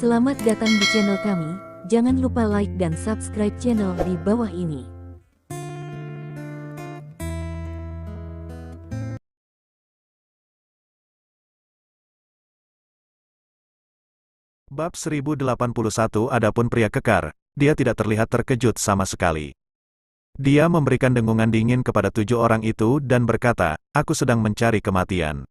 Selamat datang di channel kami, jangan lupa like dan subscribe channel di bawah ini. Bab 1081. Adapun pria kekar, dia tidak terlihat terkejut sama sekali. Dia memberikan dengungan dingin kepada 7 orang itu dan berkata, "Aku sedang mencari kematian.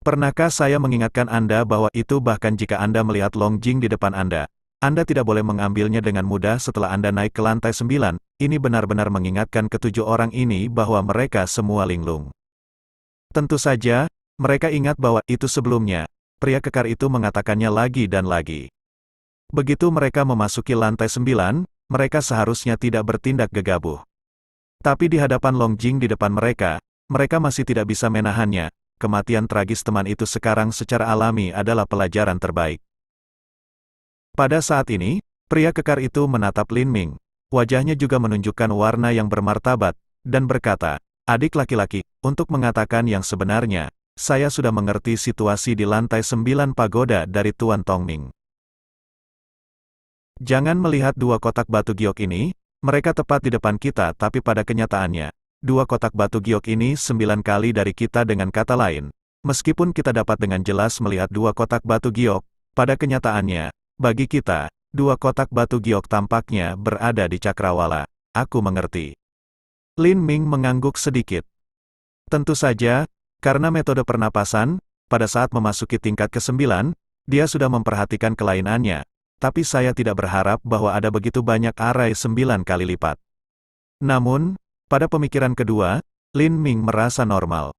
Pernahkah saya mengingatkan Anda bahwa itu bahkan jika Anda melihat Long Jing di depan Anda tidak boleh mengambilnya dengan mudah setelah Anda naik ke lantai 9, ini benar-benar mengingatkan ke-7 orang ini bahwa mereka semua linglung. Tentu saja, mereka ingat bahwa itu sebelumnya, pria kekar itu mengatakannya lagi dan lagi. Begitu mereka memasuki lantai 9, mereka seharusnya tidak bertindak gegabah. Tapi di hadapan Long Jing di depan mereka masih tidak bisa menahannya. Kematian tragis teman itu sekarang secara alami adalah pelajaran terbaik. Pada saat ini, pria kekar itu menatap Lin Ming. Wajahnya juga menunjukkan warna yang bermartabat, dan berkata, "Adik laki-laki, untuk mengatakan yang sebenarnya, saya sudah mengerti situasi di lantai 9 pagoda dari Tuan Tongming. Jangan melihat 2 kotak batu giok ini, mereka tepat di depan kita tapi pada kenyataannya, 2 kotak batu giok ini 9 kali dari kita. Dengan kata lain, meskipun kita dapat dengan jelas melihat 2 kotak batu giok, pada kenyataannya, bagi kita, 2 kotak batu giok tampaknya berada di cakrawala." "Aku mengerti." Lin Ming mengangguk sedikit. Tentu saja, karena metode pernapasan, pada saat memasuki tingkat ke-9, dia sudah memperhatikan kelainannya, tapi saya tidak berharap bahwa ada begitu banyak arai 9 kali lipat. Namun, pada pemikiran kedua, Lin Ming merasa normal.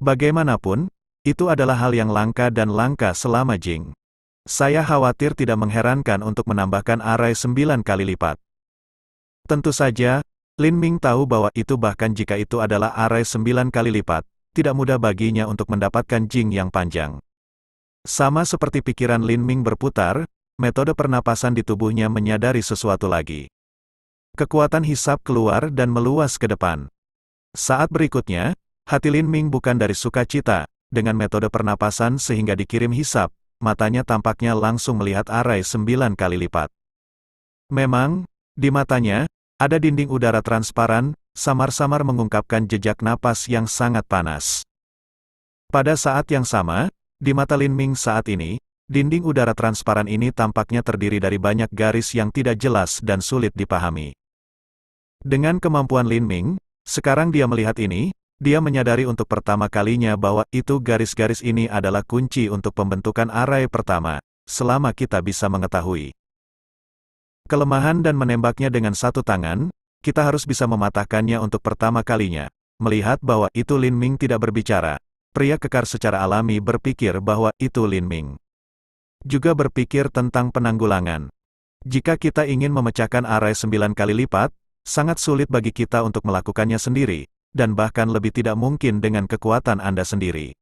Bagaimanapun, itu adalah hal yang langka dan langka selama Jing. Saya khawatir tidak mengherankan untuk menambahkan arai 9 kali lipat. Tentu saja, Lin Ming tahu bahwa itu bahkan jika itu adalah arai 9 kali lipat, tidak mudah baginya untuk mendapatkan Jing yang panjang. Sama seperti pikiran Lin Ming berputar, metode pernapasan di tubuhnya menyadari sesuatu lagi. Kekuatan hisap keluar dan meluas ke depan. Saat berikutnya, hati Lin Ming bukan dari sukacita, dengan metode pernapasan sehingga dikirim hisap, matanya tampaknya langsung melihat arai 9 kali lipat. Memang, di matanya, ada dinding udara transparan, samar-samar mengungkapkan jejak napas yang sangat panas. Pada saat yang sama, di mata Lin Ming saat ini, dinding udara transparan ini tampaknya terdiri dari banyak garis yang tidak jelas dan sulit dipahami. Dengan kemampuan Lin Ming, sekarang dia melihat ini, dia menyadari untuk pertama kalinya bahwa itu garis-garis ini adalah kunci untuk pembentukan arai pertama, selama kita bisa mengetahui kelemahan dan menembaknya dengan satu tangan, kita harus bisa mematahkannya untuk pertama kalinya. Melihat bahwa itu Lin Ming tidak berbicara, pria kekar secara alami berpikir bahwa itu Lin Ming juga berpikir tentang penanggulangan. Jika kita ingin memecahkan arai 9 kali lipat, sangat sulit bagi kita untuk melakukannya sendiri, dan bahkan lebih tidak mungkin dengan kekuatan Anda sendiri.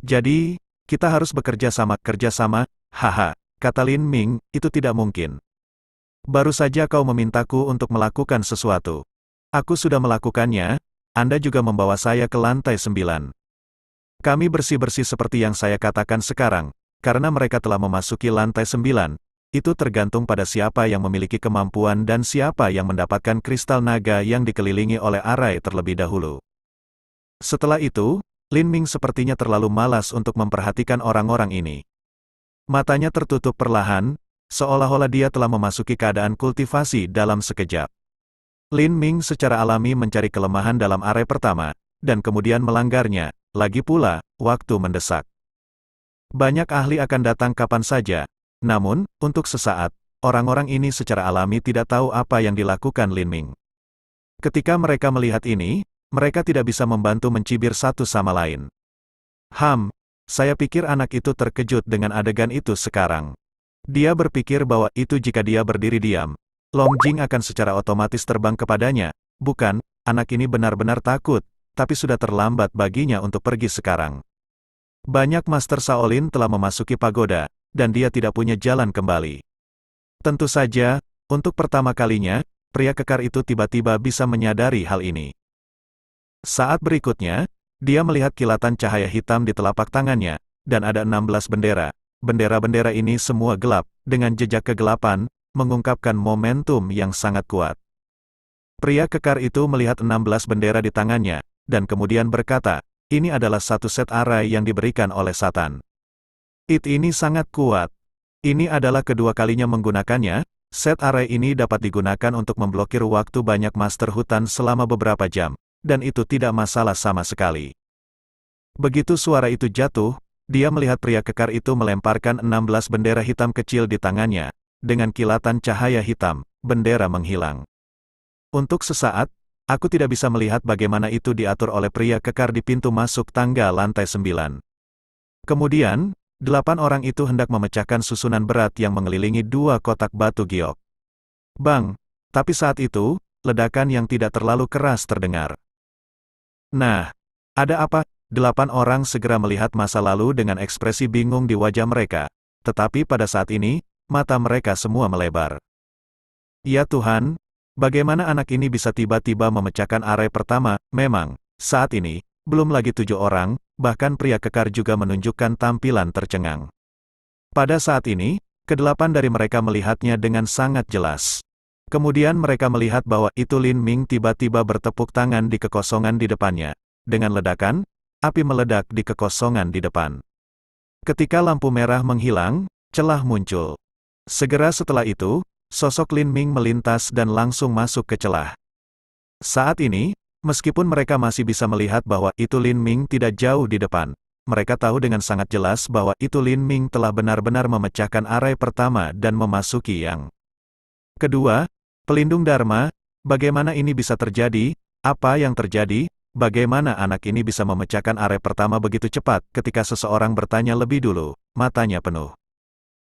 Jadi, kita harus bekerja sama, haha, kata Lin Ming, itu tidak mungkin. Baru saja kau memintaku untuk melakukan sesuatu. Aku sudah melakukannya, Anda juga membawa saya ke lantai 9. Kami bersih-bersih seperti yang saya katakan sekarang, karena mereka telah memasuki lantai 9. Itu tergantung pada siapa yang memiliki kemampuan dan siapa yang mendapatkan kristal naga yang dikelilingi oleh arai terlebih dahulu. Setelah itu, Lin Ming sepertinya terlalu malas untuk memperhatikan orang-orang ini. Matanya tertutup perlahan, seolah-olah dia telah memasuki keadaan kultivasi dalam sekejap. Lin Ming secara alami mencari kelemahan dalam arai pertama, dan kemudian melanggarnya, lagi pula, waktu mendesak. Banyak ahli akan datang kapan saja. Namun, untuk sesaat, orang-orang ini secara alami tidak tahu apa yang dilakukan Lin Ming. Ketika mereka melihat ini, mereka tidak bisa membantu mencibir satu sama lain. Saya pikir anak itu terkejut dengan adegan itu sekarang. Dia berpikir bahwa itu jika dia berdiri diam, Long Jing akan secara otomatis terbang kepadanya. Bukan, anak ini benar-benar takut, tapi sudah terlambat baginya untuk pergi sekarang. Banyak Master Shaolin telah memasuki pagoda, dan dia tidak punya jalan kembali. Tentu saja, untuk pertama kalinya, pria kekar itu tiba-tiba bisa menyadari hal ini. Saat berikutnya, dia melihat kilatan cahaya hitam di telapak tangannya, dan ada 16 bendera. bendera-bendera ini semua gelap, dengan jejak kegelapan, mengungkapkan momentum yang sangat kuat. Pria kekar itu melihat 16 bendera di tangannya, dan kemudian berkata, ini adalah satu set arai yang diberikan oleh Satan. Ini sangat kuat. Ini adalah kedua kalinya menggunakannya. Set arai ini dapat digunakan untuk memblokir waktu banyak master hutan selama beberapa jam, dan itu tidak masalah sama sekali. Begitu suara itu jatuh, dia melihat pria kekar itu melemparkan 16 bendera hitam kecil di tangannya. Dengan kilatan cahaya hitam, bendera menghilang. Untuk sesaat, aku tidak bisa melihat bagaimana itu diatur oleh pria kekar di pintu masuk tangga lantai 9. Kemudian, 8 orang itu hendak memecahkan susunan berat yang mengelilingi 2 kotak batu giok. Bang! Tapi saat itu, ledakan yang tidak terlalu keras terdengar. Nah, ada apa? 8 orang segera melihat masa lalu dengan ekspresi bingung di wajah mereka. Tetapi pada saat ini, mata mereka semua melebar. Ya Tuhan, bagaimana anak ini bisa tiba-tiba memecahkan arai pertama? Memang, saat ini, belum lagi 7 orang, bahkan pria kekar juga menunjukkan tampilan tercengang. Pada saat ini, ke-8 dari mereka melihatnya dengan sangat jelas. Kemudian mereka melihat bahwa itu Lin Ming tiba-tiba bertepuk tangan di kekosongan di depannya. Dengan ledakan, api meledak di kekosongan di depan. Ketika lampu merah menghilang, celah muncul. Segera setelah itu, sosok Lin Ming melintas dan langsung masuk ke celah. Saat ini, meskipun mereka masih bisa melihat bahwa itu Lin Ming tidak jauh di depan, mereka tahu dengan sangat jelas bahwa itu Lin Ming telah benar-benar memecahkan arai pertama dan memasuki yang kedua. Pelindung Dharma, bagaimana ini bisa terjadi? Apa yang terjadi? Bagaimana anak ini bisa memecahkan arai pertama begitu cepat? Ketika seseorang bertanya lebih dulu, matanya penuh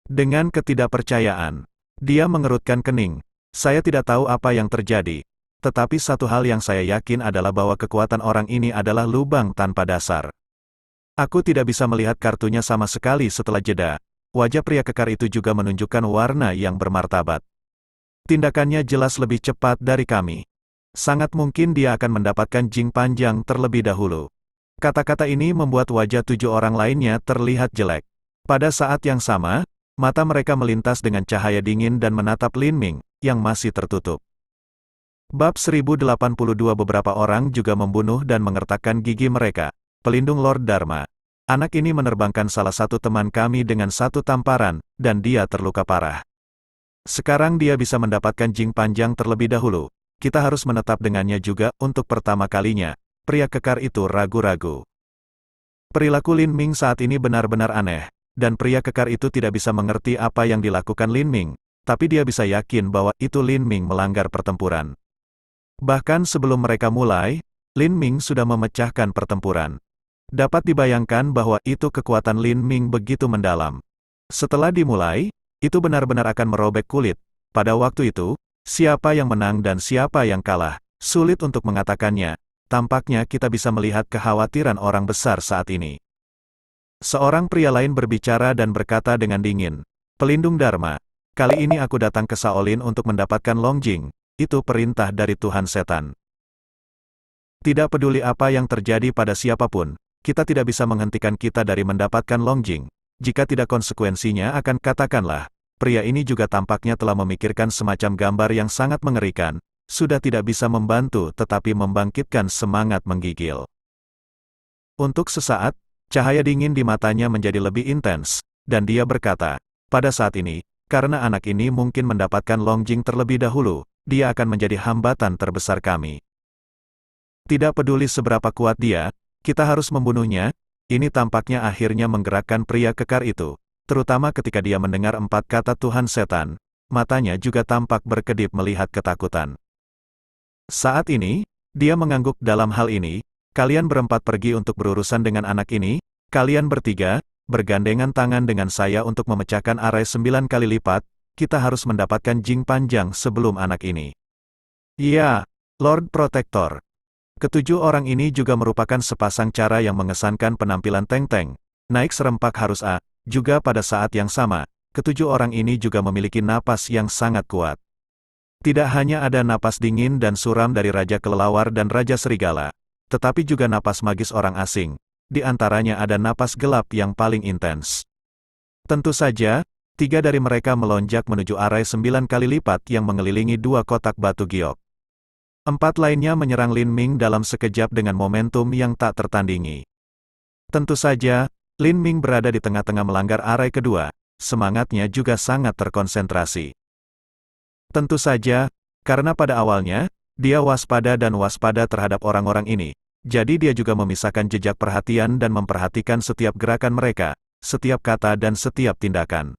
dengan ketidakpercayaan. Dia mengerutkan kening. Saya tidak tahu apa yang terjadi. Tetapi satu hal yang saya yakin adalah bahwa kekuatan orang ini adalah lubang tanpa dasar. Aku tidak bisa melihat kartunya sama sekali setelah jeda. Wajah pria kekar itu juga menunjukkan warna yang bermartabat. Tindakannya jelas lebih cepat dari kami. Sangat mungkin dia akan mendapatkan jing panjang terlebih dahulu. Kata-kata ini membuat wajah 7 orang lainnya terlihat jelek. Pada saat yang sama, mata mereka melintas dengan cahaya dingin dan menatap Lin Ming, yang masih tertutup. Bab 1082. Beberapa orang juga membunuh dan mengertakkan gigi mereka. Pelindung Lord Dharma. Anak ini menerbangkan salah satu teman kami dengan satu tamparan, dan dia terluka parah. Sekarang dia bisa mendapatkan jing panjang terlebih dahulu. Kita harus menetap dengannya juga untuk pertama kalinya. Pria kekar itu ragu-ragu. Perilaku Lin Ming saat ini benar-benar aneh, dan pria kekar itu tidak bisa mengerti apa yang dilakukan Lin Ming, tapi dia bisa yakin bahwa itu Lin Ming melanggar pertempuran. Bahkan sebelum mereka mulai, Lin Ming sudah memecahkan pertempuran. Dapat dibayangkan bahwa itu kekuatan Lin Ming begitu mendalam. Setelah dimulai, itu benar-benar akan merobek kulit. Pada waktu itu, siapa yang menang dan siapa yang kalah, sulit untuk mengatakannya. Tampaknya kita bisa melihat kekhawatiran orang besar saat ini. Seorang pria lain berbicara dan berkata dengan dingin, "Pelindung Dharma, kali ini aku datang ke Shaolin untuk mendapatkan Longjing. Itu perintah dari Tuhan Setan. Tidak peduli apa yang terjadi pada siapapun, kita tidak bisa menghentikan kita dari mendapatkan Longjing. Jika tidak konsekuensinya akan katakanlah." Pria ini juga tampaknya telah memikirkan semacam gambar yang sangat mengerikan, sudah tidak bisa membantu tetapi membangkitkan semangat menggigil. Untuk sesaat, cahaya dingin di matanya menjadi lebih intens, dan dia berkata, pada saat ini, karena anak ini mungkin mendapatkan Longjing terlebih dahulu, dia akan menjadi hambatan terbesar kami. Tidak peduli seberapa kuat dia, kita harus membunuhnya. Ini tampaknya akhirnya menggerakkan pria kekar itu, terutama ketika dia mendengar 4 kata Tuhan Setan, matanya juga tampak berkedip melihat ketakutan. Saat ini, dia mengangguk dalam hal ini, kalian berempat pergi untuk berurusan dengan anak ini, kalian bertiga, bergandengan tangan dengan saya untuk memecahkan arai 9 kali lipat, kita harus mendapatkan jing panjang sebelum anak ini. Ya, Lord Protector. Ketujuh orang ini juga merupakan sepasang cara yang mengesankan penampilan Teng-Teng. Naik serempak harus A. Juga pada saat yang sama, ketujuh orang ini juga memiliki napas yang sangat kuat. Tidak hanya ada napas dingin dan suram dari Raja Kelelawar dan Raja Serigala, tetapi juga napas magis orang asing. Di antaranya ada napas gelap yang paling intens. Tentu saja, 3 dari mereka melonjak menuju arai 9 kali lipat yang mengelilingi 2 kotak batu giok. 4 lainnya menyerang Lin Ming dalam sekejap dengan momentum yang tak tertandingi. Tentu saja, Lin Ming berada di tengah-tengah melanggar arai kedua, semangatnya juga sangat terkonsentrasi. Tentu saja, karena pada awalnya, dia waspada terhadap orang-orang ini, jadi dia juga memisahkan jejak perhatian dan memperhatikan setiap gerakan mereka, setiap kata dan setiap tindakan.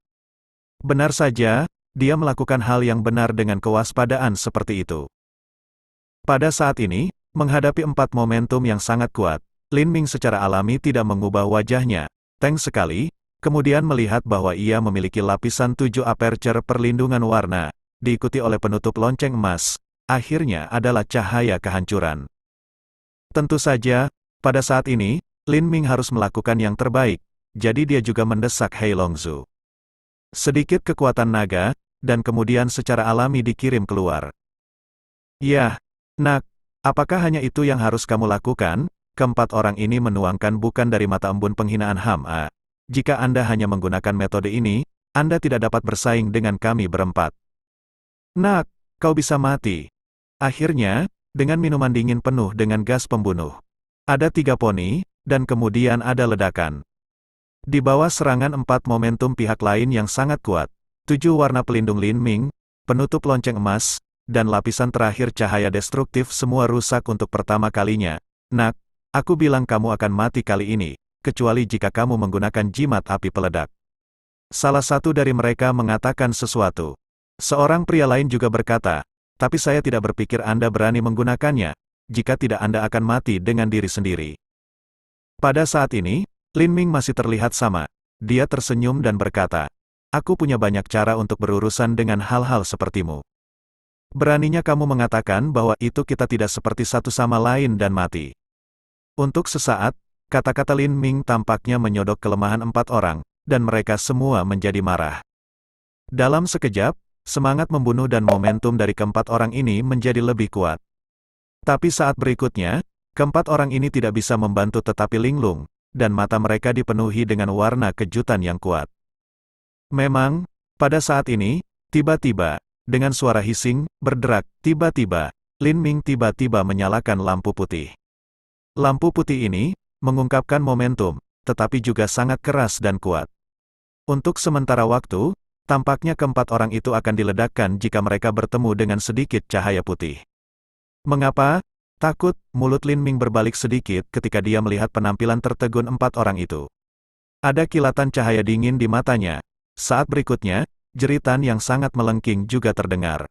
Benar saja, dia melakukan hal yang benar dengan kewaspadaan seperti itu. Pada saat ini, menghadapi 4 momentum yang sangat kuat, Lin Ming secara alami tidak mengubah wajahnya, tenang sekali, kemudian melihat bahwa ia memiliki lapisan 7 aperture perlindungan warna, diikuti oleh penutup lonceng emas, akhirnya adalah cahaya kehancuran. Tentu saja, pada saat ini, Lin Ming harus melakukan yang terbaik, jadi dia juga mendesak Hei Longzhu. Sedikit kekuatan naga, dan kemudian secara alami dikirim keluar. Yah, nak, apakah hanya itu yang harus kamu lakukan? Keempat orang ini menuangkan bukan dari mata embun penghinaan Hama. Jika Anda hanya menggunakan metode ini, Anda tidak dapat bersaing dengan kami berempat. Nak, kau bisa mati. Akhirnya, dengan minuman dingin penuh dengan gas pembunuh. Ada 3 poni, dan kemudian ada ledakan. Di bawah serangan 4 momentum pihak lain yang sangat kuat, 7 warna pelindung Lin Ming, penutup lonceng emas, dan lapisan terakhir cahaya destruktif semua rusak untuk pertama kalinya. Nak, aku bilang kamu akan mati kali ini, kecuali jika kamu menggunakan jimat api peledak. Salah satu dari mereka mengatakan sesuatu. Seorang pria lain juga berkata, tapi saya tidak berpikir Anda berani menggunakannya, jika tidak Anda akan mati dengan diri sendiri. Pada saat ini, Lin Ming masih terlihat sama. Dia tersenyum dan berkata, aku punya banyak cara untuk berurusan dengan hal-hal sepertimu. Beraninya kamu mengatakan bahwa itu kita tidak seperti satu sama lain dan mati. Untuk sesaat, kata-kata Lin Ming tampaknya menyodok kelemahan 4 orang, dan mereka semua menjadi marah. Dalam sekejap, semangat membunuh dan momentum dari keempat orang ini menjadi lebih kuat. Tapi saat berikutnya, keempat orang ini tidak bisa membantu tetapi linglung, dan mata mereka dipenuhi dengan warna kejutan yang kuat. Memang, pada saat ini, tiba-tiba, dengan suara hissing, berderak, tiba-tiba, Lin Ming tiba-tiba menyalakan lampu putih. Lampu putih ini, mengungkapkan momentum, tetapi juga sangat keras dan kuat. Untuk sementara waktu, tampaknya keempat orang itu akan diledakkan jika mereka bertemu dengan sedikit cahaya putih. Mengapa? Takut, mulut Lin Ming berbalik sedikit ketika dia melihat penampilan tertegun 4 orang itu. Ada kilatan cahaya dingin di matanya. Saat berikutnya, jeritan yang sangat melengking juga terdengar.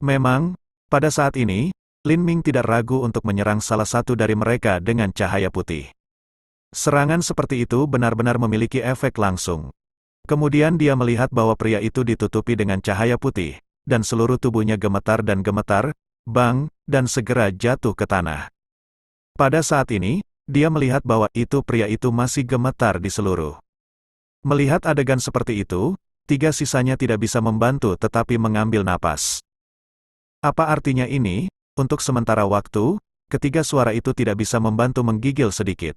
Memang, pada saat ini, Lin Ming tidak ragu untuk menyerang salah satu dari mereka dengan cahaya putih. Serangan seperti itu benar-benar memiliki efek langsung. Kemudian dia melihat bahwa pria itu ditutupi dengan cahaya putih, dan seluruh tubuhnya gemetar, bang, dan segera jatuh ke tanah. Pada saat ini, dia melihat bahwa pria itu masih gemetar di seluruh. Melihat adegan seperti itu, 3 sisanya tidak bisa membantu tetapi mengambil napas. Apa artinya ini? Untuk sementara waktu, ketiga suara itu tidak bisa membantu menggigil sedikit.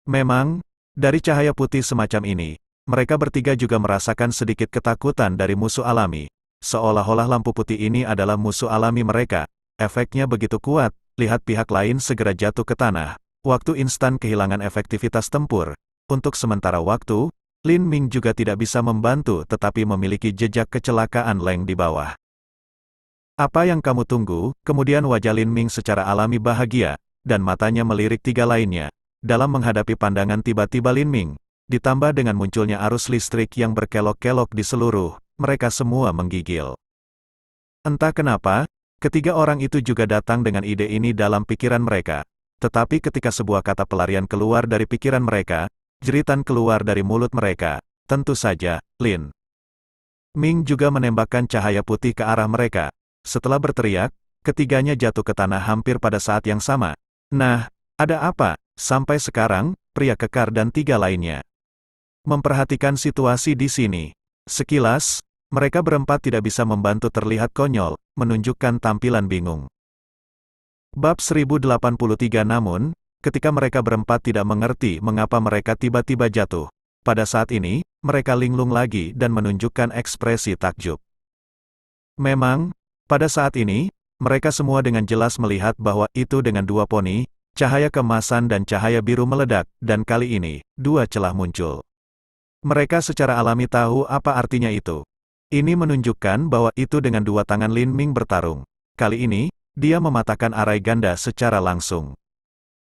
Memang, dari cahaya putih semacam ini, mereka bertiga juga merasakan sedikit ketakutan dari musuh alami. Seolah-olah lampu putih ini adalah musuh alami mereka. Efeknya begitu kuat, lihat pihak lain segera jatuh ke tanah. Waktu instan kehilangan efektivitas tempur. Untuk sementara waktu, Lin Ming juga tidak bisa membantu tetapi memiliki jejak kecelakaan Leng di bawah. Apa yang kamu tunggu? Kemudian wajah Lin Ming secara alami bahagia, dan matanya melirik 3 lainnya. Dalam menghadapi pandangan tiba-tiba Lin Ming, ditambah dengan munculnya arus listrik yang berkelok-kelok di seluruh, mereka semua menggigil. Entah kenapa, ketiga orang itu juga datang dengan ide ini dalam pikiran mereka. Tetapi ketika sebuah kata pelarian keluar dari pikiran mereka, jeritan keluar dari mulut mereka, tentu saja, Lin Ming juga menembakkan cahaya putih ke arah mereka. Setelah berteriak, ketiganya jatuh ke tanah hampir pada saat yang sama. Nah, ada apa? Sampai sekarang, pria kekar dan 3 lainnya memperhatikan situasi di sini. Sekilas, mereka berempat tidak bisa membantu terlihat konyol, menunjukkan tampilan bingung. Bab 1083. Namun, ketika mereka berempat tidak mengerti mengapa mereka tiba-tiba jatuh, Pada saat ini, mereka linglung lagi dan menunjukkan ekspresi takjub. Memang, pada saat ini, mereka semua dengan jelas melihat bahwa itu dengan dua poni, cahaya keemasan dan cahaya biru meledak, dan kali ini, dua celah muncul. Mereka secara alami tahu apa artinya itu. Ini menunjukkan bahwa itu dengan dua tangan Lin Ming bertarung. Kali ini, dia mematahkan arai ganda secara langsung.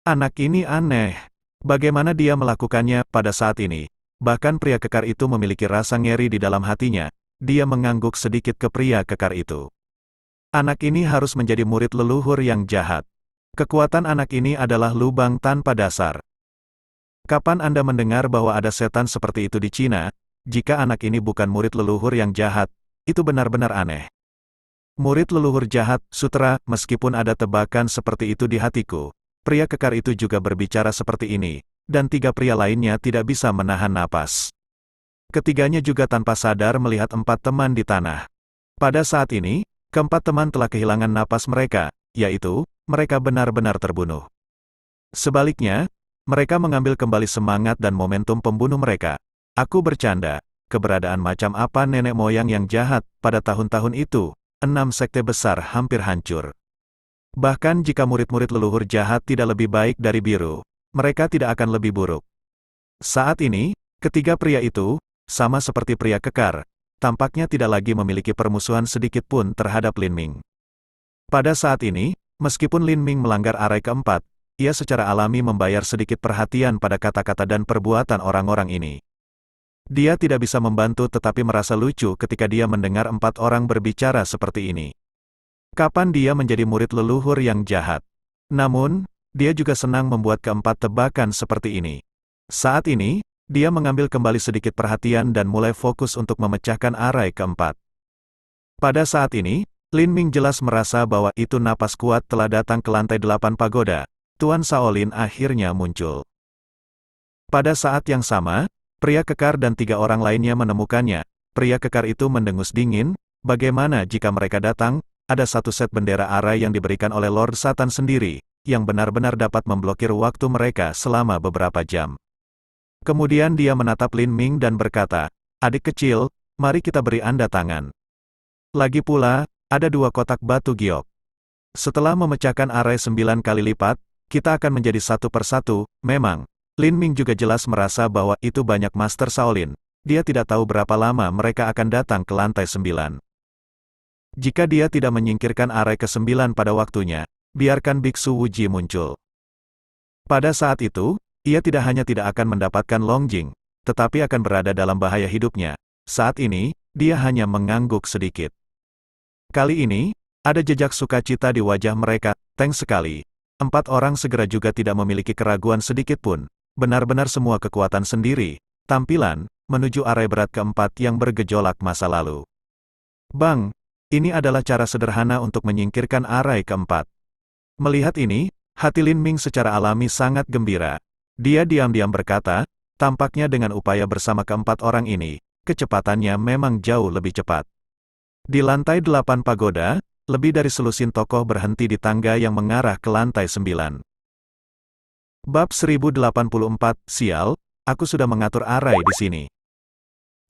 Anak ini aneh. Bagaimana dia melakukannya pada saat ini? Bahkan pria kekar itu memiliki rasa ngeri di dalam hatinya. Dia mengangguk sedikit ke pria kekar itu. Anak ini harus menjadi murid leluhur yang jahat. Kekuatan anak ini adalah lubang tanpa dasar. Kapan Anda mendengar bahwa ada setan seperti itu di Cina? Jika anak ini bukan murid leluhur yang jahat, itu benar-benar aneh. Murid leluhur jahat, sutra, meskipun ada tebakan seperti itu di hatiku. Pria kekar itu juga berbicara seperti ini, dan tiga pria lainnya tidak bisa menahan napas. Ketiganya juga tanpa sadar melihat empat teman di tanah. Pada saat ini, keempat teman telah kehilangan napas mereka, yaitu, mereka benar-benar terbunuh. Sebaliknya, mereka mengambil kembali semangat dan momentum pembunuh mereka. Aku bercanda, keberadaan macam apa nenek moyang yang jahat, pada tahun-tahun itu, 6 sekte besar hampir hancur. Bahkan jika murid-murid leluhur jahat tidak lebih baik dari biru, mereka tidak akan lebih buruk. Saat ini, ketiga pria itu, sama seperti pria kekar, tampaknya tidak lagi memiliki permusuhan sedikit pun terhadap Lin Ming. Pada saat ini, meskipun Lin Ming melanggar arai keempat, ia secara alami membayar sedikit perhatian pada kata-kata dan perbuatan orang-orang ini. Dia tidak bisa membantu tetapi merasa lucu ketika dia mendengar empat orang berbicara seperti ini. Kapan dia menjadi murid leluhur yang jahat? Namun, dia juga senang membuat keempat tebakan seperti ini. Saat ini, dia mengambil kembali sedikit perhatian dan mulai fokus untuk memecahkan arai keempat. Pada saat ini, Lin Ming jelas merasa bahwa itu napas kuat telah datang ke lantai 8 pagoda. Tuan Shaolin akhirnya muncul. Pada saat yang sama, pria kekar dan tiga orang lainnya menemukannya. Pria kekar itu mendengus dingin, bagaimana jika mereka datang? Ada satu set bendera arai yang diberikan oleh Lord Satan sendiri, yang benar-benar dapat memblokir waktu mereka selama beberapa jam. Kemudian dia menatap Lin Ming dan berkata, "Adik kecil, mari kita beri Anda tangan. Lagi pula, ada dua kotak batu giok. Setelah memecahkan arai 9 kali lipat, kita akan menjadi satu persatu." Memang, Lin Ming juga jelas merasa bahwa itu banyak Master Shaolin. Dia tidak tahu berapa lama mereka akan datang ke lantai 9. Jika dia tidak menyingkirkan arai ke-9 pada waktunya, biarkan Biksu Wuji muncul. Pada saat itu, ia tidak hanya tidak akan mendapatkan Longjing, tetapi akan berada dalam bahaya hidupnya. Saat ini, dia hanya mengangguk sedikit. Kali ini, ada jejak sukacita di wajah mereka, thanks sekali. Empat orang segera juga tidak memiliki keraguan sedikit pun, benar-benar semua kekuatan sendiri, tampilan, menuju arai berat keempat yang bergejolak masa lalu. Bang! Ini adalah cara sederhana untuk menyingkirkan arai keempat. Melihat ini, hati Lin Ming secara alami sangat gembira. Dia diam-diam berkata, tampaknya dengan upaya bersama keempat orang ini, kecepatannya memang jauh lebih cepat. Di lantai 8 pagoda, lebih dari selusin tokoh berhenti di tangga yang mengarah ke lantai 9. Bab 1084, sial, aku sudah mengatur arai di sini.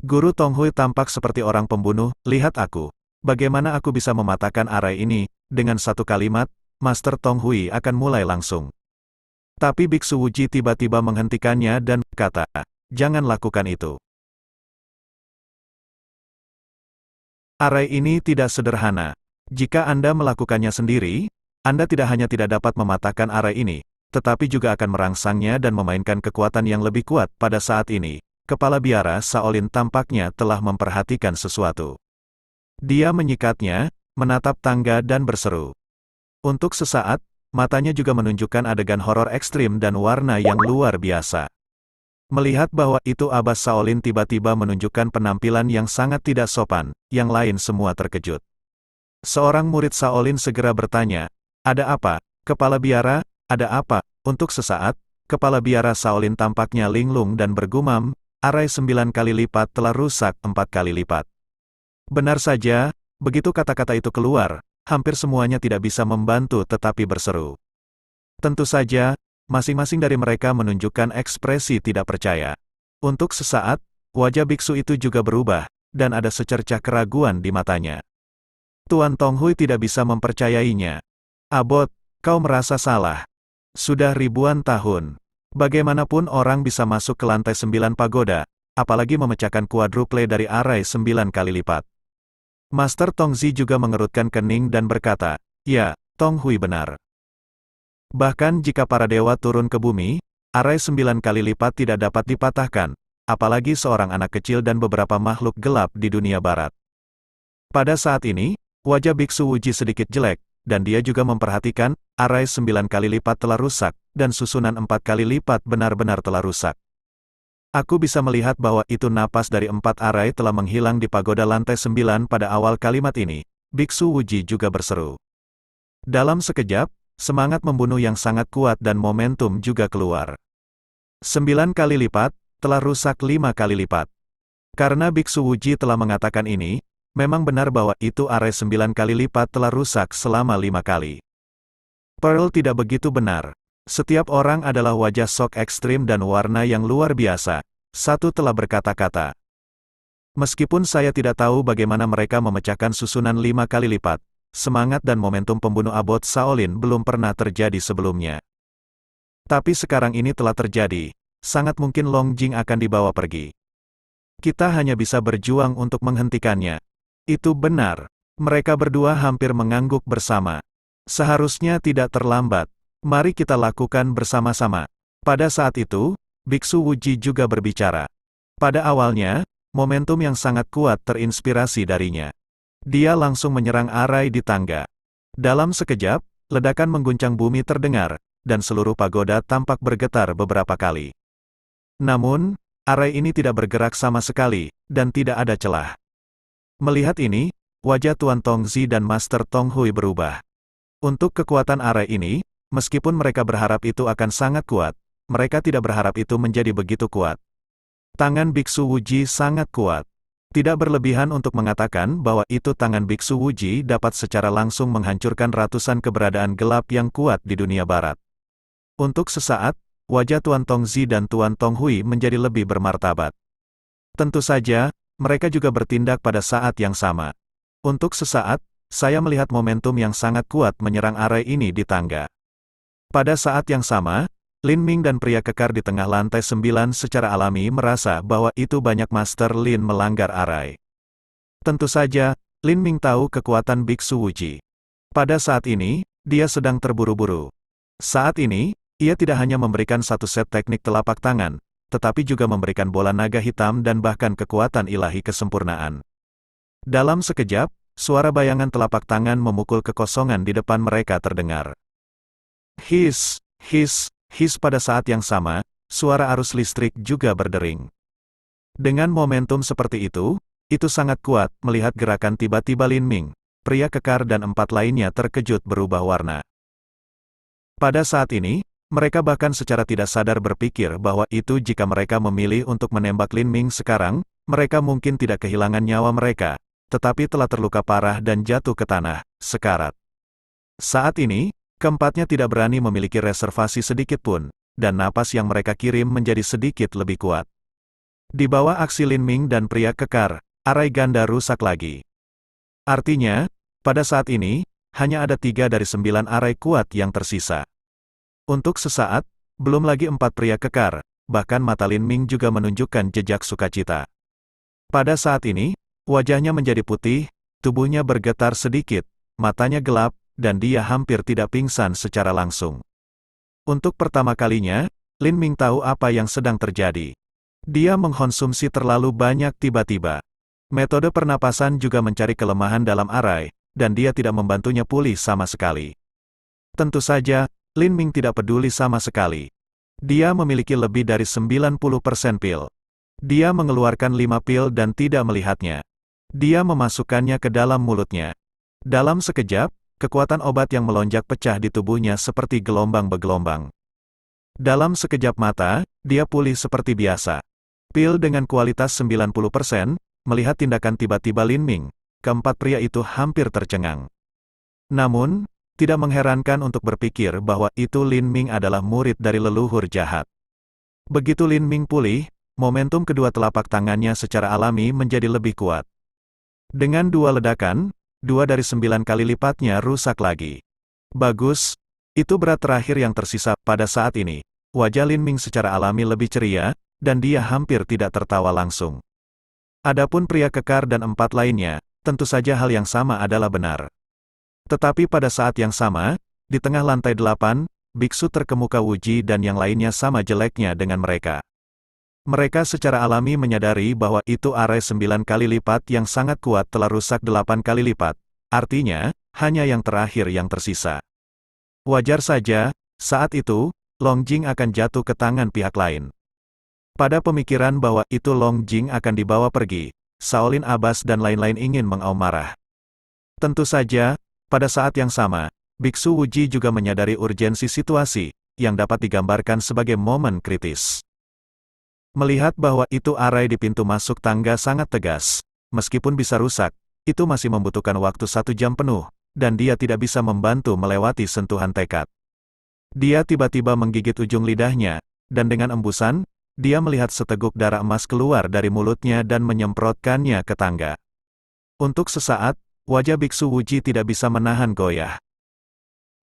Guru Tonghui tampak seperti orang pembunuh, lihat aku. Bagaimana aku bisa mematahkan arai ini? Dengan satu kalimat, Master Tonghui akan mulai langsung. Tapi Biksu Wuji tiba-tiba menghentikannya dan berkata, jangan lakukan itu. Arai ini tidak sederhana. Jika Anda melakukannya sendiri, Anda tidak hanya tidak dapat mematahkan arai ini, tetapi juga akan merangsangnya dan memainkan kekuatan yang lebih kuat. Pada saat ini, Kepala Biara Shaolin tampaknya telah memperhatikan sesuatu. Dia menyikatnya, menatap tangga dan berseru. Untuk sesaat, matanya juga menunjukkan adegan horor ekstrim dan warna yang luar biasa. Melihat bahwa itu Abbas Shaolin tiba-tiba menunjukkan penampilan yang sangat tidak sopan, yang lain semua terkejut. Seorang murid Shaolin segera bertanya, ada apa, Kepala Biara, ada apa? Untuk sesaat, Kepala Biara Shaolin tampaknya linglung dan bergumam, arai 9 kali lipat telah rusak 4 kali lipat. Benar saja, begitu kata-kata itu keluar, hampir semuanya tidak bisa membantu tetapi berseru. Tentu saja, masing-masing dari mereka menunjukkan ekspresi tidak percaya. Untuk sesaat, wajah biksu itu juga berubah, dan ada secercah keraguan di matanya. Tuan Tonghui tidak bisa mempercayainya. Abot, kau merasa salah. Sudah ribuan tahun. Bagaimanapun orang bisa masuk ke lantai 9 pagoda, apalagi memecahkan kuadruple dari arai 9 kali lipat. Master Tongzi juga mengerutkan kening dan berkata, ya, Tonghui benar. Bahkan jika para dewa turun ke bumi, arai 9 kali lipat tidak dapat dipatahkan, apalagi seorang anak kecil dan beberapa makhluk gelap di dunia barat. Pada saat ini, wajah Biksu Wuji sedikit jelek, dan dia juga memperhatikan, arai 9 kali lipat telah rusak, dan susunan 4 kali lipat benar-benar telah rusak. Aku bisa melihat bahwa itu napas dari 4 arai telah menghilang di pagoda lantai 9 pada awal kalimat ini, Biksu Wuji juga berseru. Dalam sekejap, semangat membunuh yang sangat kuat dan momentum juga keluar. 9 kali lipat, telah rusak 5 kali lipat. Karena Biksu Wuji telah mengatakan ini, memang benar bahwa itu arai 9 kali lipat telah rusak selama 5 kali. Pearl tidak begitu benar. Setiap orang adalah wajah shock ekstrim dan warna yang luar biasa. Satu telah berkata-kata. Meskipun saya tidak tahu bagaimana mereka memecahkan susunan 5 kali lipat, semangat dan momentum pembunuh abot Shaolin belum pernah terjadi sebelumnya. Tapi sekarang ini telah terjadi. Sangat mungkin Long Jing akan dibawa pergi. Kita hanya bisa berjuang untuk menghentikannya. Itu benar. Mereka berdua hampir mengangguk bersama. Seharusnya tidak terlambat. Mari kita lakukan bersama-sama. Pada saat itu, Biksu Wuji juga berbicara. Pada awalnya, momentum yang sangat kuat terinspirasi darinya. Dia langsung menyerang arai di tangga. Dalam sekejap, ledakan mengguncang bumi terdengar, dan seluruh pagoda tampak bergetar beberapa kali. Namun, arai ini tidak bergerak sama sekali, dan tidak ada celah. Melihat ini, wajah Tuan Tongzi dan Master Tonghui berubah. Untuk kekuatan arai ini, meskipun mereka berharap itu akan sangat kuat, mereka tidak berharap itu menjadi begitu kuat. Tangan Biksu Wuji sangat kuat. Tidak berlebihan untuk mengatakan bahwa itu tangan Biksu Wuji dapat secara langsung menghancurkan ratusan keberadaan gelap yang kuat di dunia barat. Untuk sesaat, wajah Tuan Tongzi dan Tuan Tonghui menjadi lebih bermartabat. Tentu saja, mereka juga bertindak pada saat yang sama. Untuk sesaat, saya melihat momentum yang sangat kuat menyerang arai ini di tangga. Pada saat yang sama, Lin Ming dan pria kekar di tengah lantai 9 secara alami merasa bahwa itu banyak Master Lin melanggar arai. Tentu saja, Lin Ming tahu kekuatan Biksu Wuji. Pada saat ini, dia sedang terburu-buru. Saat ini, ia tidak hanya memberikan satu set teknik telapak tangan, tetapi juga memberikan bola naga hitam dan bahkan kekuatan ilahi kesempurnaan. Dalam sekejap, suara bayangan telapak tangan memukul kekosongan di depan mereka terdengar. Hiss, hiss, hiss. Pada saat yang sama, suara arus listrik juga berdering. Dengan momentum seperti itu sangat kuat melihat gerakan tiba-tiba Lin Ming, pria kekar dan 4 lainnya terkejut berubah warna. Pada saat ini, mereka bahkan secara tidak sadar berpikir bahwa itu jika mereka memilih untuk menembak Lin Ming sekarang, mereka mungkin tidak kehilangan nyawa mereka, tetapi telah terluka parah dan jatuh ke tanah, sekarat. Saat ini, keempatnya tidak berani memiliki reservasi sedikit pun, dan napas yang mereka kirim menjadi sedikit lebih kuat. Di bawah aksi Lin Ming dan pria kekar, arai ganda rusak lagi. Artinya, pada saat ini, hanya ada 3 dari 9 arai kuat yang tersisa. Untuk sesaat, belum lagi 4 pria kekar, bahkan mata Lin Ming juga menunjukkan jejak sukacita. Pada saat ini, wajahnya menjadi putih, tubuhnya bergetar sedikit, matanya gelap, dan dia hampir tidak pingsan secara langsung. Untuk pertama kalinya, Lin Ming tahu apa yang sedang terjadi. Dia mengkonsumsi terlalu banyak tiba-tiba. Metode pernapasan juga mencari kelemahan dalam arai, dan dia tidak membantunya pulih sama sekali. Tentu saja, Lin Ming tidak peduli sama sekali. Dia memiliki lebih dari 90% pil. Dia mengeluarkan 5 pil dan tidak melihatnya. Dia memasukkannya ke dalam mulutnya. Dalam sekejap, kekuatan obat yang melonjak pecah di tubuhnya seperti gelombang bergelombang. Dalam sekejap mata, dia pulih seperti biasa. Pil dengan kualitas 90%, melihat tindakan tiba-tiba Lin Ming, keempat pria itu hampir tercengang. Namun, tidak mengherankan untuk berpikir bahwa itu Lin Ming adalah murid dari leluhur jahat. Begitu Lin Ming pulih, momentum kedua telapak tangannya secara alami menjadi lebih kuat. Dengan 2 ledakan, 2 dari 9 kali lipatnya rusak lagi. Bagus, itu berat terakhir yang tersisa. Pada saat ini, wajah Lin Ming secara alami lebih ceria, dan dia hampir tidak tertawa langsung. Adapun pria kekar dan 4 lainnya, tentu saja hal yang sama adalah benar. Tetapi pada saat yang sama, di tengah lantai 8, biksu terkemuka Wuji dan yang lainnya sama jeleknya dengan mereka. Mereka secara alami menyadari bahwa itu arai 9 kali lipat yang sangat kuat telah rusak 8 kali lipat. Artinya, hanya yang terakhir yang tersisa. Wajar saja, saat itu, Long Jing akan jatuh ke tangan pihak lain. Pada pemikiran bahwa itu Long Jing akan dibawa pergi, Shaolin Abbas dan lain-lain ingin mengaum marah. Tentu saja, pada saat yang sama, Biksu Wuji juga menyadari urgensi situasi, yang dapat digambarkan sebagai momen kritis. Melihat bahwa itu arai di pintu masuk tangga sangat tegas, meskipun bisa rusak, itu masih membutuhkan waktu 1 jam penuh, dan dia tidak bisa membantu melewati sentuhan tekad. Dia tiba-tiba menggigit ujung lidahnya, dan dengan embusan, dia melihat seteguk darah emas keluar dari mulutnya dan menyemprotkannya ke tangga. Untuk sesaat, wajah Biksu Wuji tidak bisa menahan goyah.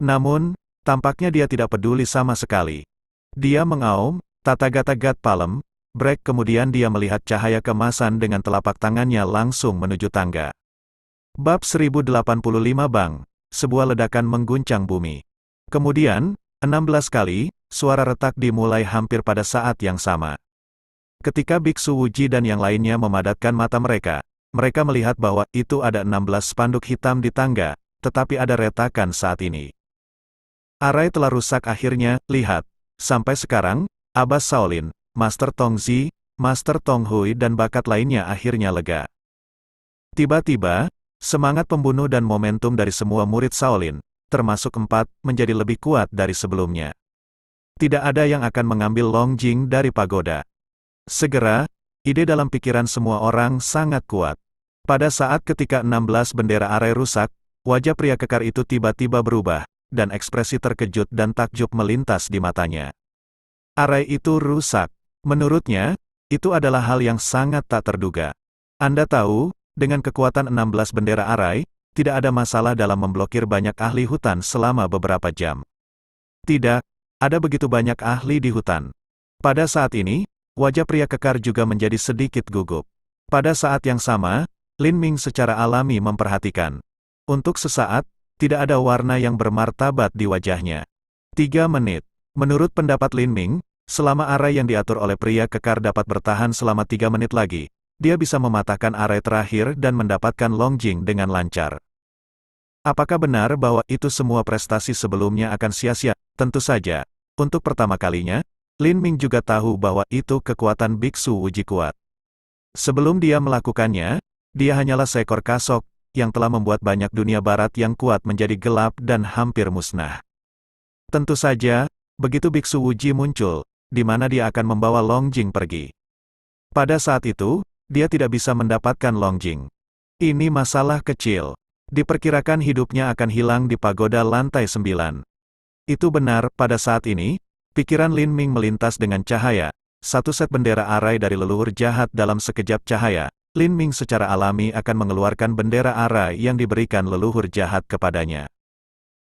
Namun, tampaknya dia tidak peduli sama sekali. Dia mengaum, "Tatagata Palem," break, kemudian dia melihat cahaya keemasan dengan telapak tangannya langsung menuju tangga. Bab 1085 Bang, sebuah ledakan mengguncang bumi. Kemudian, 16 kali, suara retak dimulai hampir pada saat yang sama. Ketika Biksu Wuji dan yang lainnya memadatkan mata mereka, mereka melihat bahwa itu ada 16 spanduk hitam di tangga, tetapi ada retakan saat ini. Arai telah rusak akhirnya, lihat. Sampai sekarang, Abbas Shaolin, Master Tong Zi, Master Tong Hui dan bakat lainnya akhirnya lega. Tiba-tiba, semangat pembunuh dan momentum dari semua murid Shaolin, termasuk 4, menjadi lebih kuat dari sebelumnya. Tidak ada yang akan mengambil Long Jing dari pagoda. Segera, ide dalam pikiran semua orang sangat kuat. Pada saat ketika 16 bendera arai rusak, wajah pria kekar itu tiba-tiba berubah, dan ekspresi terkejut dan takjub melintas di matanya. Arai itu rusak. Menurutnya, itu adalah hal yang sangat tak terduga. Anda tahu, dengan kekuatan 16 bendera arai, tidak ada masalah dalam memblokir banyak ahli hutan selama beberapa jam. Tidak, ada begitu banyak ahli di hutan. Pada saat ini, wajah pria kekar juga menjadi sedikit gugup. Pada saat yang sama, Lin Ming secara alami memperhatikan. Untuk sesaat, tidak ada warna yang bermartabat di wajahnya. 3 menit. Menurut pendapat Lin Ming, selama arai yang diatur oleh pria kekar dapat bertahan selama 3 menit lagi, dia bisa mematahkan arai terakhir dan mendapatkan Long Jing dengan lancar. Apakah benar bahwa itu semua prestasi sebelumnya akan sia-sia? Tentu saja. Untuk pertama kalinya, Lin Ming juga tahu bahwa itu kekuatan Biksu Wuji kuat. Sebelum dia melakukannya, dia hanyalah seekor kasok, yang telah membuat banyak dunia barat yang kuat menjadi gelap dan hampir musnah. Tentu saja, begitu Biksu Wuji muncul, di mana dia akan membawa Long Jing pergi. Pada saat itu, dia tidak bisa mendapatkan Long Jing. Ini masalah kecil. Diperkirakan hidupnya akan hilang di pagoda lantai 9. Itu benar, pada saat ini, pikiran Lin Ming melintas dengan cahaya. 1 set bendera arai dari leluhur jahat dalam sekejap cahaya. Lin Ming secara alami akan mengeluarkan bendera arai yang diberikan leluhur jahat kepadanya.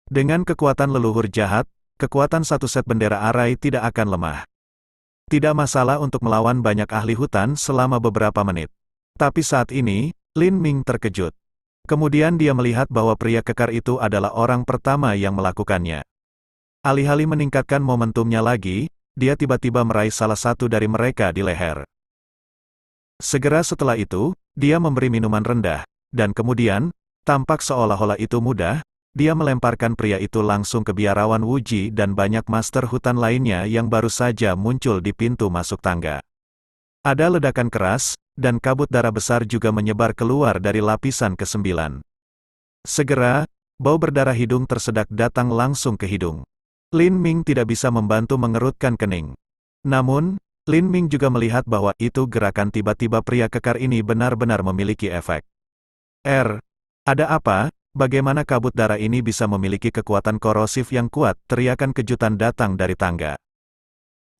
Dengan kekuatan leluhur jahat, kekuatan 1 set bendera arai tidak akan lemah. Tidak masalah untuk melawan banyak ahli hutan selama beberapa menit. Tapi saat ini, Lin Ming terkejut. Kemudian dia melihat bahwa pria kekar itu adalah orang pertama yang melakukannya. Alih-alih meningkatkan momentumnya lagi, dia tiba-tiba meraih salah satu dari mereka di leher. Segera setelah itu, dia memberi minuman rendah, dan kemudian, tampak seolah-olah itu mudah, dia melemparkan pria itu langsung ke biarawan Wuji dan banyak master hutan lainnya yang baru saja muncul di pintu masuk tangga. Ada ledakan keras, dan kabut darah besar juga menyebar keluar dari lapisan ke-9. Segera, bau berdarah hidung tersedak datang langsung ke hidung. Lin Ming tidak bisa membantu mengerutkan kening. Namun, Lin Ming juga melihat bahwa itu gerakan tiba-tiba pria kekar ini benar-benar memiliki efek. Ada apa? Bagaimana kabut darah ini bisa memiliki kekuatan korosif yang kuat? Teriakan kejutan datang dari tangga.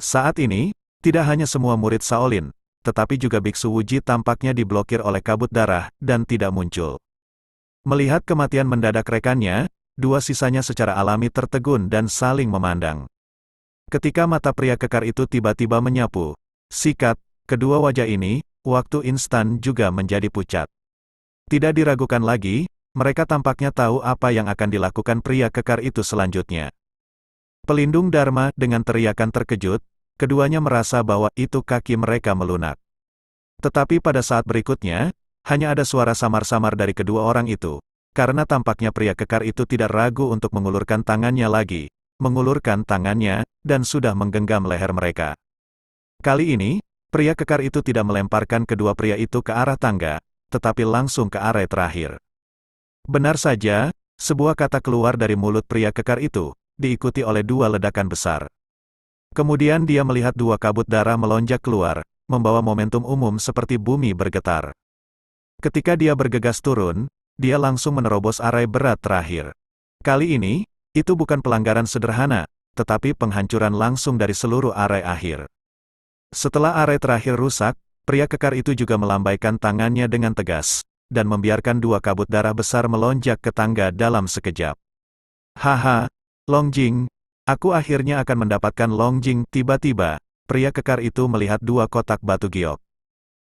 Saat ini, Tidak hanya semua murid Shaolin, tetapi juga Biksu Wuji tampaknya diblokir oleh kabut darah, dan tidak muncul. Melihat kematian mendadak rekannya, dua sisanya secara alami tertegun dan saling memandang. Ketika mata pria kekar itu tiba-tiba menyapu, sikat, kedua wajah ini, waktu instan juga menjadi pucat. Tidak diragukan lagi, mereka tampaknya tahu apa yang akan dilakukan pria kekar itu selanjutnya. Pelindung Dharma dengan teriakan terkejut, keduanya merasa bahwa itu kaki mereka melunak. Tetapi pada saat berikutnya, hanya ada suara samar-samar dari kedua orang itu, karena tampaknya pria kekar itu tidak ragu untuk mengulurkan tangannya lagi, mengulurkan tangannya, dan sudah menggenggam leher mereka. Kali ini, pria kekar itu tidak melemparkan kedua pria itu ke arah tangga, tetapi langsung ke area terakhir. Benar saja, sebuah kata keluar dari mulut pria kekar itu, diikuti oleh dua ledakan besar. Kemudian dia melihat dua kabut darah melonjak keluar, membawa momentum umum seperti bumi bergetar. Ketika dia bergegas turun, dia langsung menerobos area berat terakhir. Kali ini, itu bukan pelanggaran sederhana, tetapi penghancuran langsung dari seluruh area akhir. Setelah area terakhir rusak, pria kekar itu juga melambaikan tangannya dengan tegas, dan membiarkan dua kabut darah besar melonjak ke tangga dalam sekejap. Haha, Longjing, aku akhirnya akan mendapatkan Longjing. Tiba-tiba, pria kekar itu melihat dua kotak batu giok.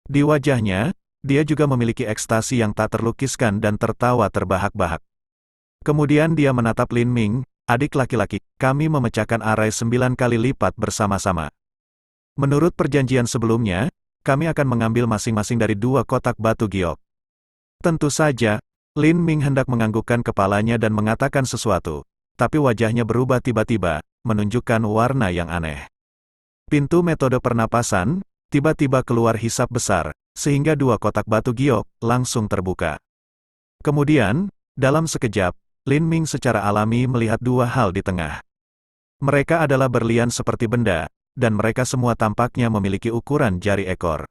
Di wajahnya, dia juga memiliki ekstasi yang tak terlukiskan dan tertawa terbahak-bahak. Kemudian dia menatap Lin Ming, adik laki-laki, kami memecahkan area 9 kali lipat bersama-sama. Menurut perjanjian sebelumnya, kami akan mengambil masing-masing dari dua kotak batu giok. Tentu saja, Lin Ming hendak menganggukkan kepalanya dan mengatakan sesuatu, tapi wajahnya berubah tiba-tiba, menunjukkan warna yang aneh. Pintu metode pernapasan, tiba-tiba keluar hisap besar, sehingga dua kotak batu giok langsung terbuka. Kemudian, dalam sekejap, Lin Ming secara alami melihat dua hal di tengah. Mereka adalah berlian seperti benda, dan mereka semua tampaknya memiliki ukuran jari ekor.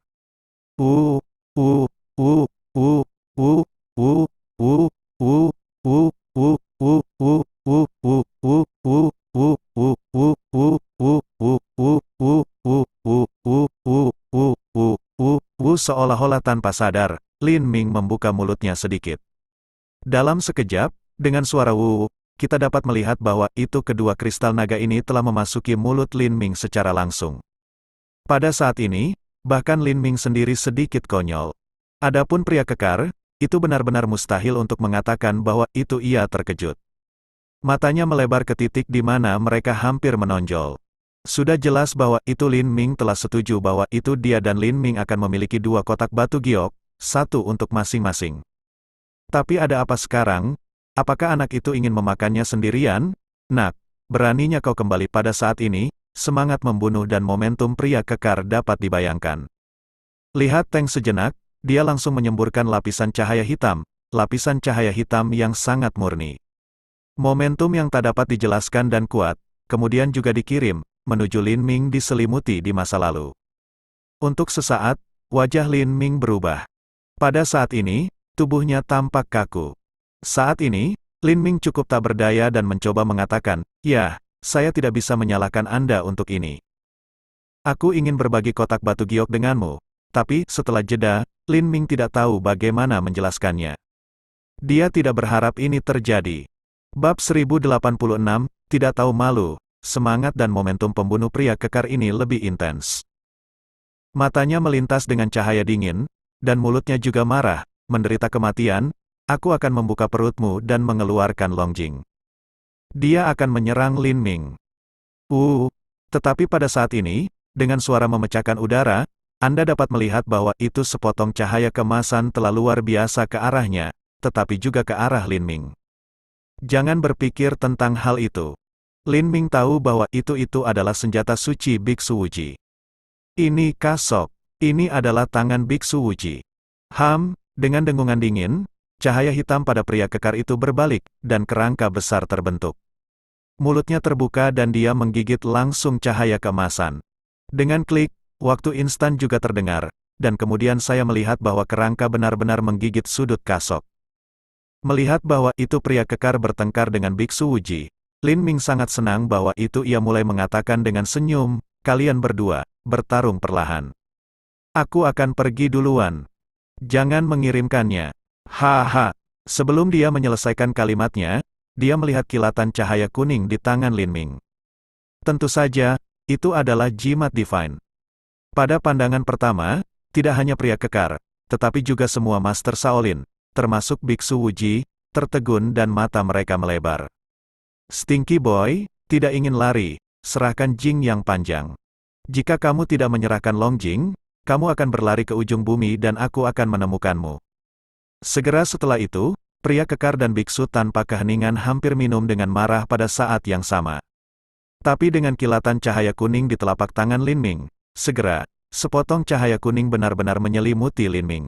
Seolah-olah tanpa sadar, Lin Ming membuka mulutnya sedikit. Dalam sekejap, dengan suara wu, kita dapat melihat bahwa itu kedua kristal naga ini telah memasuki mulut Lin Ming secara langsung. Pada saat ini, bahkan Lin Ming sendiri sedikit konyol. Adapun pria kekar, itu benar-benar mustahil untuk mengatakan bahwa itu ia terkejut. Matanya melebar ke titik di mana mereka hampir menonjol. Sudah jelas bahwa itu Lin Ming telah setuju bahwa itu dia dan Lin Ming akan memiliki dua kotak batu giok, satu untuk masing-masing. Tapi ada apa sekarang? Apakah anak itu ingin memakannya sendirian? Nak, beraninya kau kembali pada saat ini, semangat membunuh dan momentum pria kekar dapat dibayangkan. Lihat Teng sejenak, dia langsung menyemburkan lapisan cahaya hitam yang sangat murni. Momentum yang tak dapat dijelaskan dan kuat, kemudian juga dikirim, menuju Lin Ming diselimuti di masa lalu. Untuk sesaat, wajah Lin Ming berubah. Pada saat ini, tubuhnya tampak kaku. Saat ini, Lin Ming cukup tak berdaya dan mencoba mengatakan, ya, saya tidak bisa menyalahkan Anda untuk ini. Aku ingin berbagi kotak batu giok denganmu. Tapi, setelah jeda, Lin Ming tidak tahu bagaimana menjelaskannya. Dia tidak berharap ini terjadi. Bab 1086, tidak tahu malu, semangat dan momentum pembunuh pria kekar ini lebih intens. Matanya melintas dengan cahaya dingin, dan mulutnya juga marah, menderita kematian. Aku akan membuka perutmu dan mengeluarkan Longjing. Dia akan menyerang Lin Ming. Tetapi pada saat ini, dengan suara memecahkan udara, Anda dapat melihat bahwa itu sepotong cahaya kemasan telah luar biasa ke arahnya, tetapi juga ke arah Lin Ming. Jangan berpikir tentang hal itu. Lin Ming tahu bahwa itu adalah senjata suci Biksu Wuji. Ini kasok. Ini adalah tangan Biksu Wuji. Dengan dengungan dingin, cahaya hitam pada pria kekar itu berbalik, dan kerangka besar terbentuk. Mulutnya terbuka dan dia menggigit langsung cahaya keemasan. Dengan klik, waktu instan juga terdengar, dan kemudian saya melihat bahwa kerangka benar-benar menggigit sudut kasok. Melihat bahwa itu pria kekar bertengkar dengan Biksu Wuji, Lin Ming sangat senang bahwa itu ia mulai mengatakan dengan senyum, kalian berdua, bertarung perlahan. Aku akan pergi duluan. Jangan mengirimkannya. Haha. Sebelum dia menyelesaikan kalimatnya, dia melihat kilatan cahaya kuning di tangan Lin Ming. Tentu saja, itu adalah jimat divine. Pada pandangan pertama, tidak hanya pria kekar, tetapi juga semua Master Shaolin, termasuk Biksu Wuji, tertegun dan mata mereka melebar. Stinky Boy, tidak ingin lari, serahkan Jing yang panjang. Jika kamu tidak menyerahkan Long Jing, kamu akan berlari ke ujung bumi dan aku akan menemukanmu. Segera setelah itu, pria kekar dan biksu tanpa keheningan hampir minum dengan marah pada saat yang sama. Tapi dengan kilatan cahaya kuning di telapak tangan Lin Ming, segera, sepotong cahaya kuning benar-benar menyelimuti Lin Ming.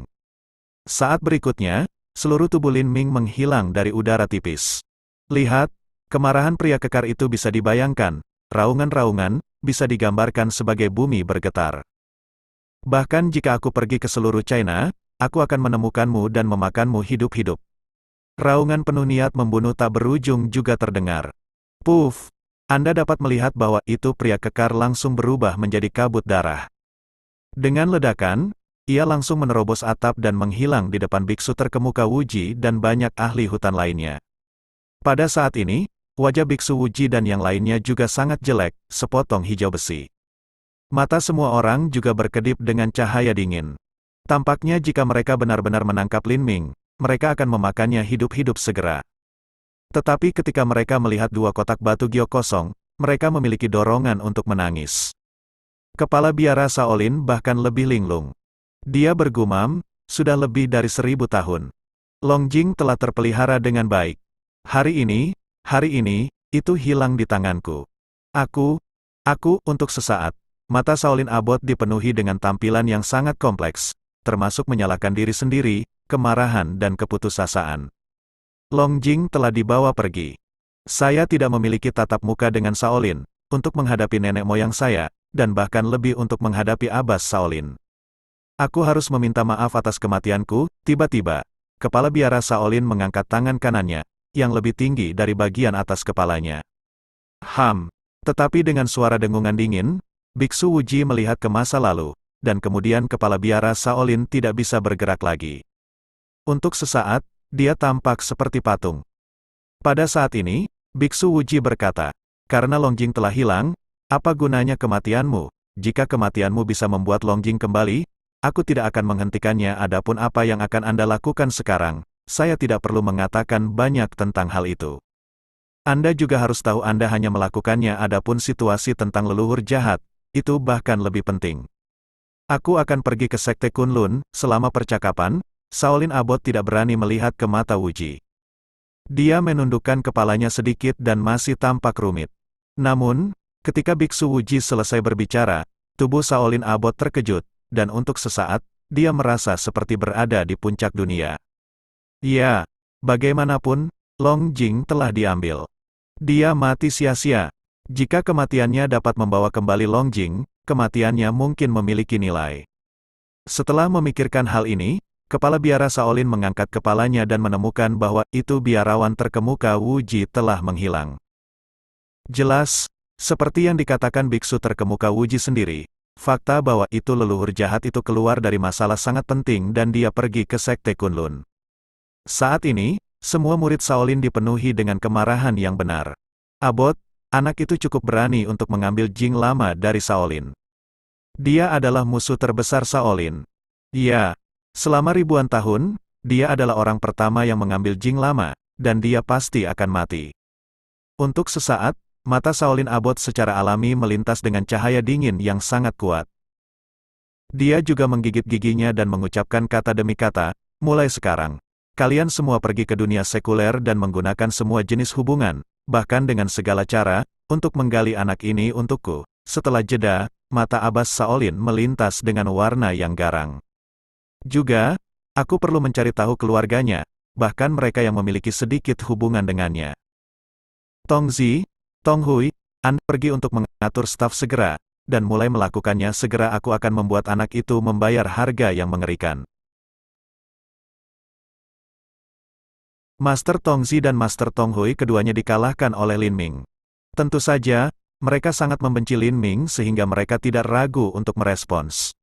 Saat berikutnya, seluruh tubuh Lin Ming menghilang dari udara tipis. Lihat, kemarahan pria kekar itu bisa dibayangkan, raungan-raungan, bisa digambarkan sebagai bumi bergetar. Bahkan jika aku pergi ke seluruh China, aku akan menemukanmu dan memakanmu hidup-hidup. Raungan penuh niat membunuh tak berujung juga terdengar. Puff! Anda dapat melihat bahwa itu pria kekar langsung berubah menjadi kabut darah. Dengan ledakan, ia langsung menerobos atap dan menghilang di depan biksu terkemuka Wuji dan banyak ahli hutan lainnya. Pada saat ini, wajah biksu Wuji dan yang lainnya juga sangat jelek, sepotong hijau besi. Mata semua orang juga berkedip dengan cahaya dingin. Tampaknya jika mereka benar-benar menangkap Lin Ming, mereka akan memakannya hidup-hidup segera. Tetapi ketika mereka melihat dua kotak batu giok kosong, mereka memiliki dorongan untuk menangis. Kepala biara Shaolin bahkan lebih linglung. Dia bergumam, sudah lebih dari 1000 tahun. Long Jing telah terpelihara dengan baik. Hari ini, itu hilang di tanganku. Aku, untuk sesaat, mata Shaolin Abbot dipenuhi dengan tampilan yang sangat kompleks, termasuk menyalahkan diri sendiri, kemarahan dan keputusasaan. Long Jing telah dibawa pergi. Saya tidak memiliki tatap muka dengan Shaolin, untuk menghadapi nenek moyang saya, dan bahkan lebih untuk menghadapi Abbas Shaolin. Aku harus meminta maaf atas kematianku. Tiba-tiba, kepala biara Shaolin mengangkat tangan kanannya, yang lebih tinggi dari bagian atas kepalanya. Tetapi dengan suara dengungan dingin, Biksu Wuji melihat ke masa lalu, dan kemudian kepala biara Shaolin tidak bisa bergerak lagi. Untuk sesaat, dia tampak seperti patung. Pada saat ini, Biksu Wuji berkata, karena Long Jing telah hilang, apa gunanya kematianmu? Jika kematianmu bisa membuat Long Jing kembali, aku tidak akan menghentikannya. Adapun apa yang akan Anda lakukan sekarang, saya tidak perlu mengatakan banyak tentang hal itu. Anda juga harus tahu Anda hanya melakukannya. Adapun situasi tentang leluhur jahat, itu bahkan lebih penting. Aku akan pergi ke Sekte Kunlun. Selama percakapan, Shaolin Abbot tidak berani melihat ke mata Wuji. Dia menundukkan kepalanya sedikit dan masih tampak rumit. Namun, ketika Biksu Wuji selesai berbicara, tubuh Shaolin Abbot terkejut, dan untuk sesaat, dia merasa seperti berada di puncak dunia. Ya, bagaimanapun, Long Jing telah diambil. Dia mati sia-sia. Jika kematiannya dapat membawa kembali Long Jing, kematiannya mungkin memiliki nilai. Setelah memikirkan hal ini, kepala biara Shaolin mengangkat kepalanya dan menemukan bahwa itu biarawan terkemuka Wuji telah menghilang. Jelas, seperti yang dikatakan biksu terkemuka Wuji sendiri, fakta bahwa itu leluhur jahat itu keluar dari masalah sangat penting dan dia pergi ke Sekte Kunlun. Saat ini, semua murid Shaolin dipenuhi dengan kemarahan yang benar. Abbot, anak itu cukup berani untuk mengambil Jing lama dari Shaolin. Dia adalah musuh terbesar Shaolin. Ya. Selama ribuan tahun, dia adalah orang pertama yang mengambil Jing lama, dan dia pasti akan mati. Untuk sesaat, mata Shaolin Abbot secara alami melintas dengan cahaya dingin yang sangat kuat. Dia juga menggigit giginya dan mengucapkan kata demi kata, mulai sekarang, kalian semua pergi ke dunia sekuler dan menggunakan semua jenis hubungan, bahkan dengan segala cara, untuk menggali anak ini untukku. Setelah jeda, mata Abbas Shaolin melintas dengan warna yang garang. Juga, aku perlu mencari tahu keluarganya, bahkan mereka yang memiliki sedikit hubungan dengannya. Tong Zi, Tong Hui, Anda pergi untuk mengatur staf segera, dan mulai melakukannya segera. Aku akan membuat anak itu membayar harga yang mengerikan. Master Tong Zi dan Master Tong Hui keduanya dikalahkan oleh Lin Ming. Tentu saja, mereka sangat membenci Lin Ming sehingga mereka tidak ragu untuk merespons.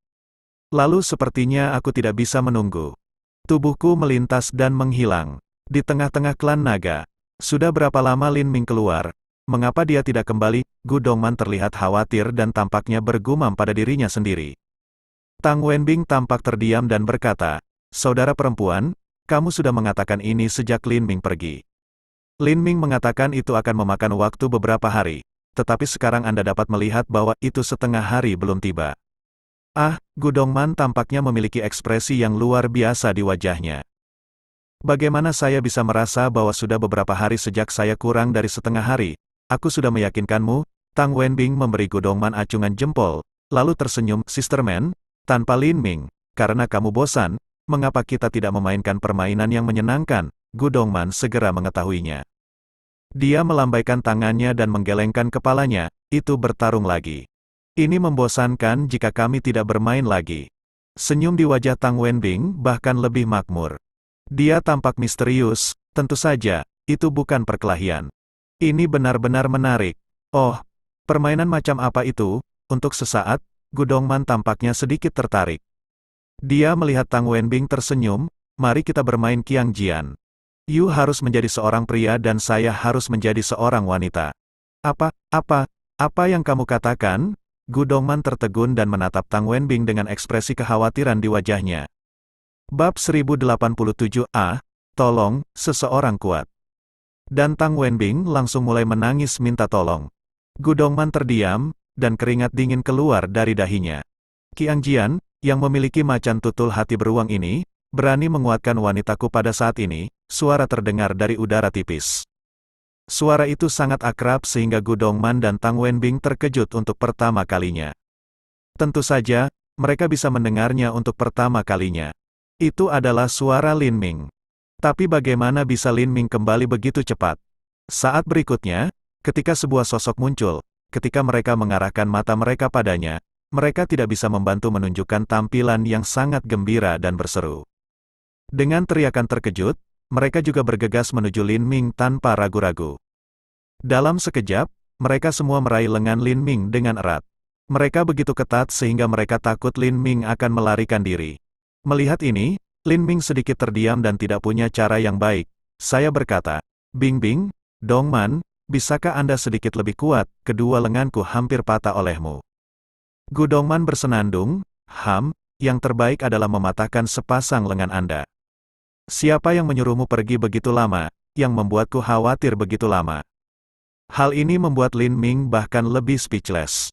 Lalu sepertinya aku tidak bisa menunggu. Tubuhku melintas dan menghilang. Di tengah-tengah klan naga. Sudah berapa lama Lin Ming keluar? Mengapa dia tidak kembali? Gu Dongman terlihat khawatir dan tampaknya bergumam pada dirinya sendiri. Tang Wenbing tampak terdiam dan berkata, "Saudara perempuan, kamu sudah mengatakan ini sejak Lin Ming pergi. Lin Ming mengatakan itu akan memakan waktu beberapa hari, tetapi sekarang Anda dapat melihat bahwa itu setengah hari belum tiba." Ah, Gu Dongman tampaknya memiliki ekspresi yang luar biasa di wajahnya. Bagaimana saya bisa merasa bahwa sudah beberapa hari sejak saya kurang dari setengah hari? Aku sudah meyakinkanmu. Tang Wenbing memberi Gu Dongman acungan jempol, lalu tersenyum. Sister Man, tanpa Lin Ming, karena kamu bosan, mengapa kita tidak memainkan permainan yang menyenangkan? Gu Dongman segera mengetahuinya. Dia melambaikan tangannya dan menggelengkan kepalanya, itu bertarung lagi. Ini membosankan jika kami tidak bermain lagi. Senyum di wajah Tang Wenbing bahkan lebih makmur. Dia tampak misterius, tentu saja, itu bukan perkelahian. Ini benar-benar menarik. Oh, permainan macam apa itu? Untuk sesaat, Gu Dongman tampaknya sedikit tertarik. Dia melihat Tang Wenbing tersenyum, mari kita bermain Qiang Jian. You harus menjadi seorang pria dan saya harus menjadi seorang wanita. Apa yang kamu katakan? Gu Dongman tertegun dan menatap Tang Wenbing dengan ekspresi kekhawatiran di wajahnya. Bab 1087a, tolong, seseorang kuat. Dan Tang Wenbing langsung mulai menangis minta tolong. Gu Dongman terdiam, dan keringat dingin keluar dari dahinya. Qiang Jian, yang memiliki macan tutul hati beruang ini, berani menguatkan wanitaku pada saat ini, suara terdengar dari udara tipis. Suara itu sangat akrab sehingga Gu Dongman dan Tang Wenbing terkejut untuk pertama kalinya. Tentu saja, mereka bisa mendengarnya untuk pertama kalinya. Itu adalah suara Lin Ming. Tapi bagaimana bisa Lin Ming kembali begitu cepat? Saat berikutnya, ketika sebuah sosok muncul, ketika mereka mengarahkan mata mereka padanya, mereka tidak bisa membantu menunjukkan tampilan yang sangat gembira dan berseru. Dengan teriakan terkejut, mereka juga bergegas menuju Lin Ming tanpa ragu-ragu. Dalam sekejap, mereka semua meraih lengan Lin Ming dengan erat. Mereka begitu ketat sehingga mereka takut Lin Ming akan melarikan diri. Melihat ini, Lin Ming sedikit terdiam dan tidak punya cara yang baik. Saya berkata, Bingbing, Dongman, bisakah Anda sedikit lebih kuat? Kedua lenganku hampir patah olehmu. Gu Dongman bersenandung, yang terbaik adalah mematahkan sepasang lengan Anda. Siapa yang menyuruhmu pergi begitu lama, yang membuatku khawatir begitu lama? Hal ini membuat Lin Ming bahkan lebih speechless.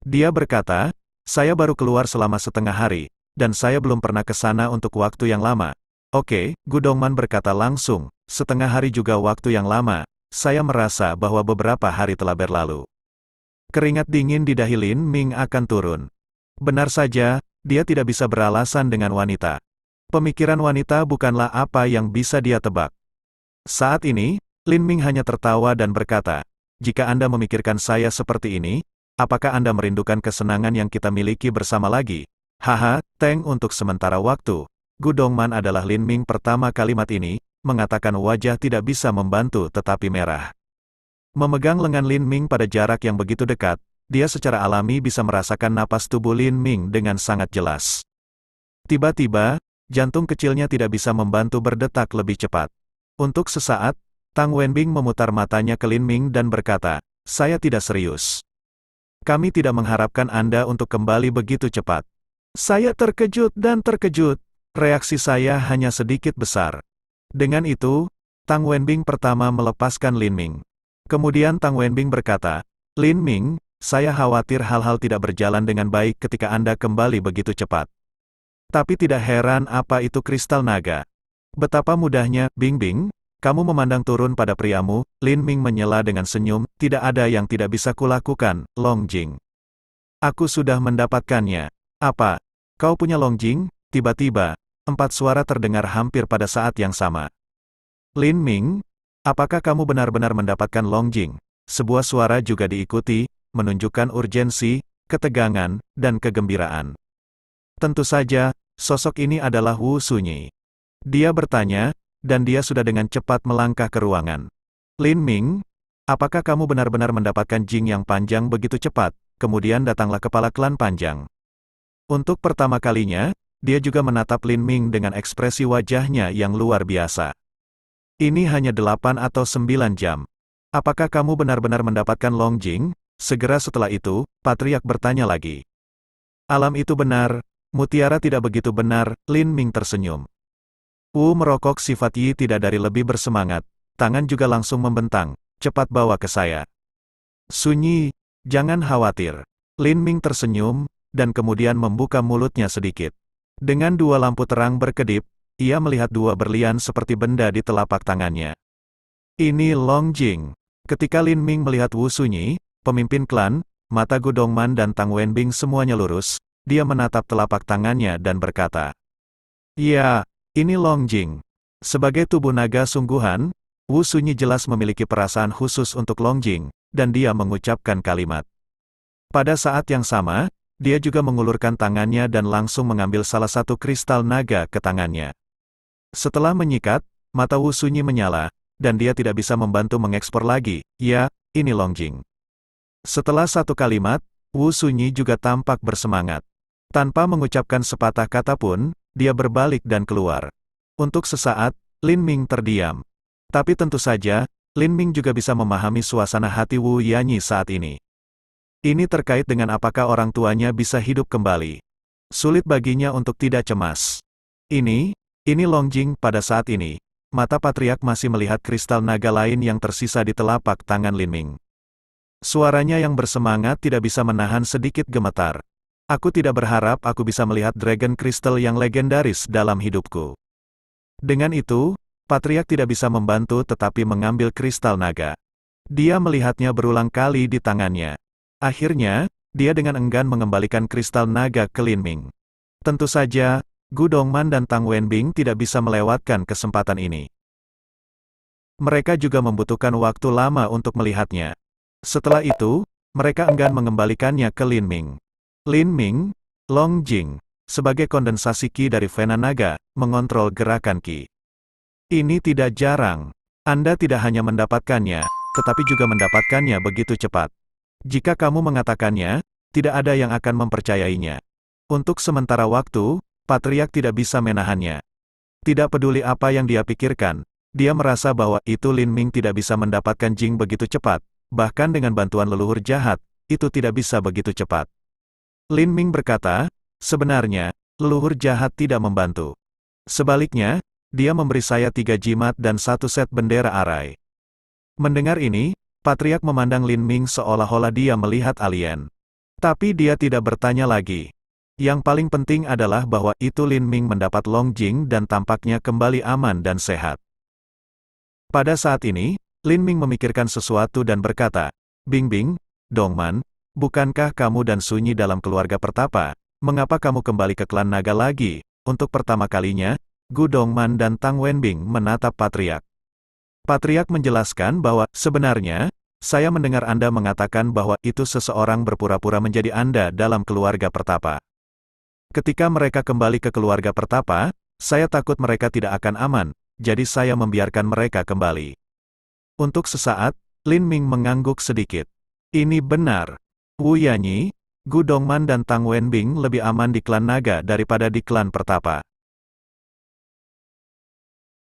Dia berkata, saya baru keluar selama setengah hari, dan saya belum pernah ke sana untuk waktu yang lama. Oke, Gu Dongman berkata langsung, setengah hari juga waktu yang lama, saya merasa bahwa beberapa hari telah berlalu. Keringat dingin di dahi Lin Ming akan turun. Benar saja, dia tidak bisa beralasan dengan wanita. Pemikiran wanita bukanlah apa yang bisa dia tebak. Saat ini, Lin Ming hanya tertawa dan berkata, jika Anda memikirkan saya seperti ini, apakah Anda merindukan kesenangan yang kita miliki bersama lagi? Haha, Teng untuk sementara waktu. Gu Dongman adalah Lin Ming pertama kalimat ini, mengatakan wajah tidak bisa membantu tetapi merah. Memegang lengan Lin Ming pada jarak yang begitu dekat, dia secara alami bisa merasakan napas tubuh Lin Ming dengan sangat jelas. Tiba-tiba, jantung kecilnya tidak bisa membantu berdetak lebih cepat. Untuk sesaat, Tang Wenbing memutar matanya ke Lin Ming dan berkata, saya tidak serius. Kami tidak mengharapkan Anda untuk kembali begitu cepat. Saya terkejut dan terkejut. Reaksi saya hanya sedikit besar. Dengan itu, Tang Wenbing pertama melepaskan Lin Ming. Kemudian Tang Wenbing berkata, Lin Ming, saya khawatir hal-hal tidak berjalan dengan baik ketika Anda kembali begitu cepat. Tapi tidak heran apa itu kristal naga. Betapa mudahnya, Bingbing, kamu memandang turun pada priamu. Lin Ming menyela dengan senyum, tidak ada yang tidak bisa kulakukan, Longjing. Aku sudah mendapatkannya. Apa? Kau punya Longjing? Tiba-tiba, 4 suara terdengar hampir pada saat yang sama. Lin Ming, apakah kamu benar-benar mendapatkan Longjing? Sebuah suara juga diikuti, menunjukkan urgensi, ketegangan, dan kegembiraan. Tentu saja, sosok ini adalah Wu Sunyi. Dia bertanya, dan dia sudah dengan cepat melangkah ke ruangan. Lin Ming, Apakah kamu benar-benar mendapatkan jing yang panjang begitu cepat? Kemudian datanglah kepala klan panjang. Untuk pertama kalinya, dia juga menatap Lin Ming dengan ekspresi wajahnya yang luar biasa. Ini hanya 8 atau 9 jam. Apakah kamu benar-benar mendapatkan Long Jing? Segera setelah itu, Patriark bertanya lagi. Alam itu benar, mutiara tidak begitu benar, Lin Ming tersenyum. Wu merokok sifat Yi tidak dari lebih bersemangat, tangan juga langsung membentang, cepat bawa ke saya. Sunyi, jangan khawatir. Lin Ming tersenyum, dan kemudian membuka mulutnya sedikit. Dengan dua lampu terang berkedip, ia melihat dua berlian seperti benda di telapak tangannya. Ini Long Jing. Ketika Lin Ming melihat Wu Sunyi, pemimpin klan, mata Gu Dongman dan Tang Wenbing semuanya lurus, dia menatap telapak tangannya dan berkata, "Ya, ini Long Jing." Sebagai tubuh naga sungguhan, Wu Sunyi jelas memiliki perasaan khusus untuk Long Jing, dan dia mengucapkan kalimat. Pada saat yang sama, dia juga mengulurkan tangannya dan langsung mengambil salah satu kristal naga ke tangannya. Setelah menyikat, mata Wu Sunyi menyala, dan dia tidak bisa membantu mengekspor lagi. Ya, ini Long Jing. Setelah satu kalimat, Wu Sunyi juga tampak bersemangat. Tanpa mengucapkan sepatah kata pun, dia berbalik dan keluar. Untuk sesaat, Lin Ming terdiam. Tapi tentu saja, Lin Ming juga bisa memahami suasana hati Wu Yanyi saat ini. Ini terkait dengan apakah orang tuanya bisa hidup kembali. Sulit baginya untuk tidak cemas. Ini Long Jing pada saat ini. Mata Patriark masih melihat kristal naga lain yang tersisa di telapak tangan Lin Ming. Suaranya yang bersemangat tidak bisa menahan sedikit gemetar. Aku tidak berharap aku bisa melihat Dragon Crystal yang legendaris dalam hidupku. Dengan itu, Patriark tidak bisa membantu tetapi mengambil kristal naga. Dia melihatnya berulang kali di tangannya. Akhirnya, dia dengan enggan mengembalikan kristal naga ke Lin Ming. Tentu saja, Gu Dongman dan Tang Wenbing tidak bisa melewatkan kesempatan ini. Mereka juga membutuhkan waktu lama untuk melihatnya. Setelah itu, mereka enggan mengembalikannya ke Lin Ming. Lin Ming, Long Jing, sebagai kondensasi Qi dari Vena Naga, mengontrol gerakan Qi. Ini tidak jarang. Anda tidak hanya mendapatkannya, tetapi juga mendapatkannya begitu cepat. Jika kamu mengatakannya, tidak ada yang akan mempercayainya. Untuk sementara waktu, Patriark tidak bisa menahannya. Tidak peduli apa yang dia pikirkan, dia merasa bahwa itu Lin Ming tidak bisa mendapatkan Jing begitu cepat, bahkan dengan bantuan leluhur jahat, itu tidak bisa begitu cepat. Lin Ming berkata, sebenarnya, leluhur jahat tidak membantu. Sebaliknya, dia memberi saya 3 jimat dan 1 set bendera arai. Mendengar ini, Patriark memandang Lin Ming seolah-olah dia melihat alien. Tapi dia tidak bertanya lagi. Yang paling penting adalah bahwa itu Lin Ming mendapat Long Jing dan tampaknya kembali aman dan sehat. Pada saat ini, Lin Ming memikirkan sesuatu dan berkata, Bingbing, Dongman, bukankah kamu dan Sunyi dalam keluarga pertapa? Mengapa kamu kembali ke klan naga lagi? Untuk pertama kalinya, Gu Dongman dan Tang Wenbing menatap Patriark. Patriark menjelaskan bahwa, sebenarnya, saya mendengar Anda mengatakan bahwa itu seseorang berpura-pura menjadi Anda dalam keluarga pertapa. Ketika mereka kembali ke keluarga pertapa, saya takut mereka tidak akan aman, jadi saya membiarkan mereka kembali. Untuk sesaat, Lin Ming mengangguk sedikit. Ini benar. Wu Yanyi, Gu Dongman dan Tang Wenbing lebih aman di klan naga daripada di klan pertapa.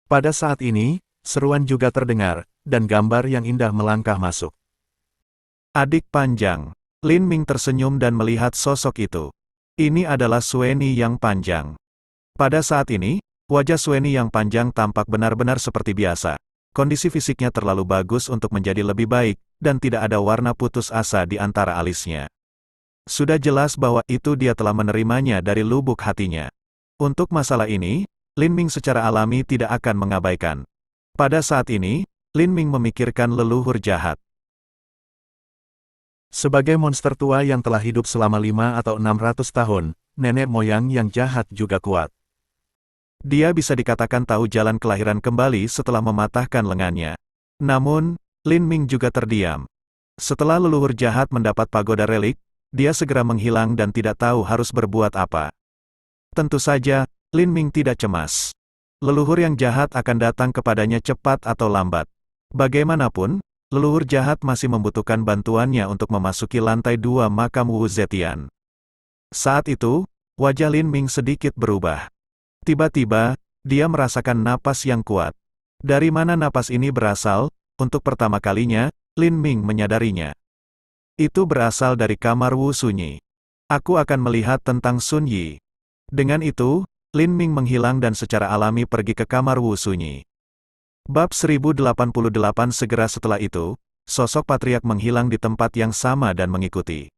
Pada saat ini, seruan juga terdengar, dan gambar yang indah melangkah masuk. Adik panjang. Lin Ming tersenyum dan melihat sosok itu. Ini adalah Sueni yang panjang. Pada saat ini, wajah Sueni yang panjang tampak benar-benar seperti biasa. Kondisi fisiknya terlalu bagus untuk menjadi lebih baik, dan tidak ada warna putus asa di antara alisnya. Sudah jelas bahwa itu dia telah menerimanya dari lubuk hatinya. Untuk masalah ini, Lin Ming secara alami tidak akan mengabaikan. Pada saat ini, Lin Ming memikirkan leluhur jahat. Sebagai monster tua yang telah hidup selama 5 atau 600 tahun, nenek moyang yang jahat juga kuat. Dia bisa dikatakan tahu jalan kelahiran kembali setelah mematahkan lengannya. Namun, Lin Ming juga terdiam. Setelah leluhur jahat mendapat pagoda relik, dia segera menghilang dan tidak tahu harus berbuat apa. Tentu saja, Lin Ming tidak cemas. Leluhur yang jahat akan datang kepadanya cepat atau lambat. Bagaimanapun, leluhur jahat masih membutuhkan bantuannya untuk memasuki lantai 2 makam Wu Zetian. Saat itu, wajah Lin Ming sedikit berubah. Tiba-tiba, dia merasakan napas yang kuat. Dari mana napas ini berasal? Untuk pertama kalinya, Lin Ming menyadarinya. Itu berasal dari kamar Wu Sunyi. Aku akan melihat tentang Sun Yi. Dengan itu, Lin Ming menghilang dan secara alami pergi ke kamar Wu Sunyi. Bab 1088. Segera setelah itu, sosok patriark menghilang di tempat yang sama dan mengikuti.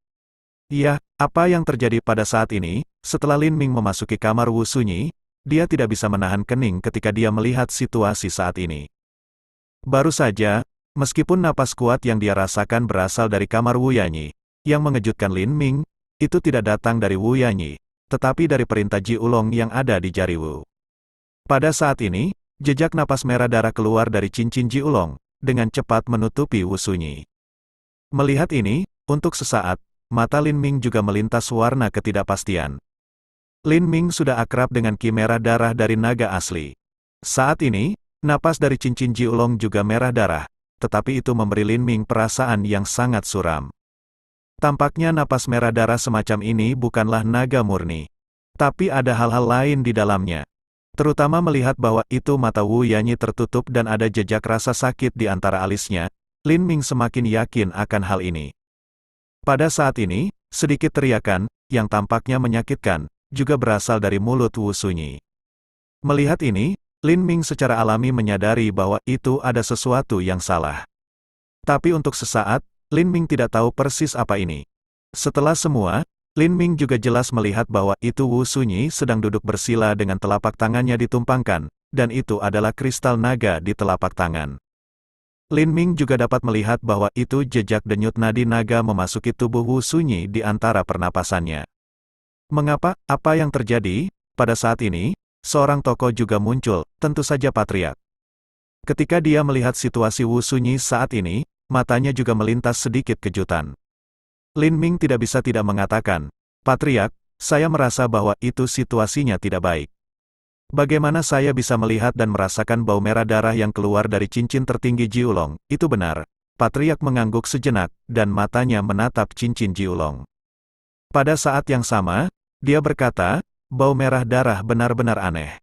Ya, apa yang terjadi pada saat ini? Setelah Lin Ming memasuki kamar Wu Sunyi, dia tidak bisa menahan kening ketika dia melihat situasi saat ini. Baru saja, meskipun napas kuat yang dia rasakan berasal dari kamar Wu Yanyi, yang mengejutkan Lin Ming, itu tidak datang dari Wu Yanyi, tetapi dari perintah Ji Ulong yang ada di jari Wu. Pada saat ini, jejak napas merah darah keluar dari cincin Ji Ulong, dengan cepat menutupi Wu Sunyi. Melihat ini, untuk sesaat, mata Lin Ming juga melintas warna ketidakpastian. Lin Ming sudah akrab dengan ki merah darah dari naga asli. Saat ini, napas dari cincin Ji Ulong juga merah darah, tetapi itu memberi Lin Ming perasaan yang sangat suram. Tampaknya napas merah darah semacam ini bukanlah naga murni. Tapi ada hal-hal lain di dalamnya. Terutama melihat bahwa itu mata Wu Yanyi tertutup dan ada jejak rasa sakit di antara alisnya, Lin Ming semakin yakin akan hal ini. Pada saat ini, sedikit teriakan, yang tampaknya menyakitkan, juga berasal dari mulut Wu Sunyi. Melihat ini, Lin Ming secara alami menyadari bahwa itu ada sesuatu yang salah. Tapi untuk sesaat, Lin Ming tidak tahu persis apa ini. Setelah semua, Lin Ming juga jelas melihat bahwa itu Wu Sunyi sedang duduk bersila dengan telapak tangannya ditumpangkan, dan itu adalah kristal naga di telapak tangan. Lin Ming juga dapat melihat bahwa itu jejak denyut nadi naga memasuki tubuh Wu Sunyi di antara pernapasannya. Mengapa? Apa yang terjadi? Pada saat ini, seorang tokoh juga muncul, tentu saja patriark. Ketika dia melihat situasi Wu Sunyi saat ini, matanya juga melintas sedikit kejutan. Lin Ming tidak bisa tidak mengatakan, "Patriark, saya merasa bahwa itu situasinya tidak baik. Bagaimana saya bisa melihat dan merasakan bau merah darah yang keluar dari cincin tertinggi Ji Ulong?" Itu benar. Patriark mengangguk sejenak, dan matanya menatap cincin Ji Ulong. Pada saat yang sama, dia berkata, "Bau merah darah benar-benar aneh.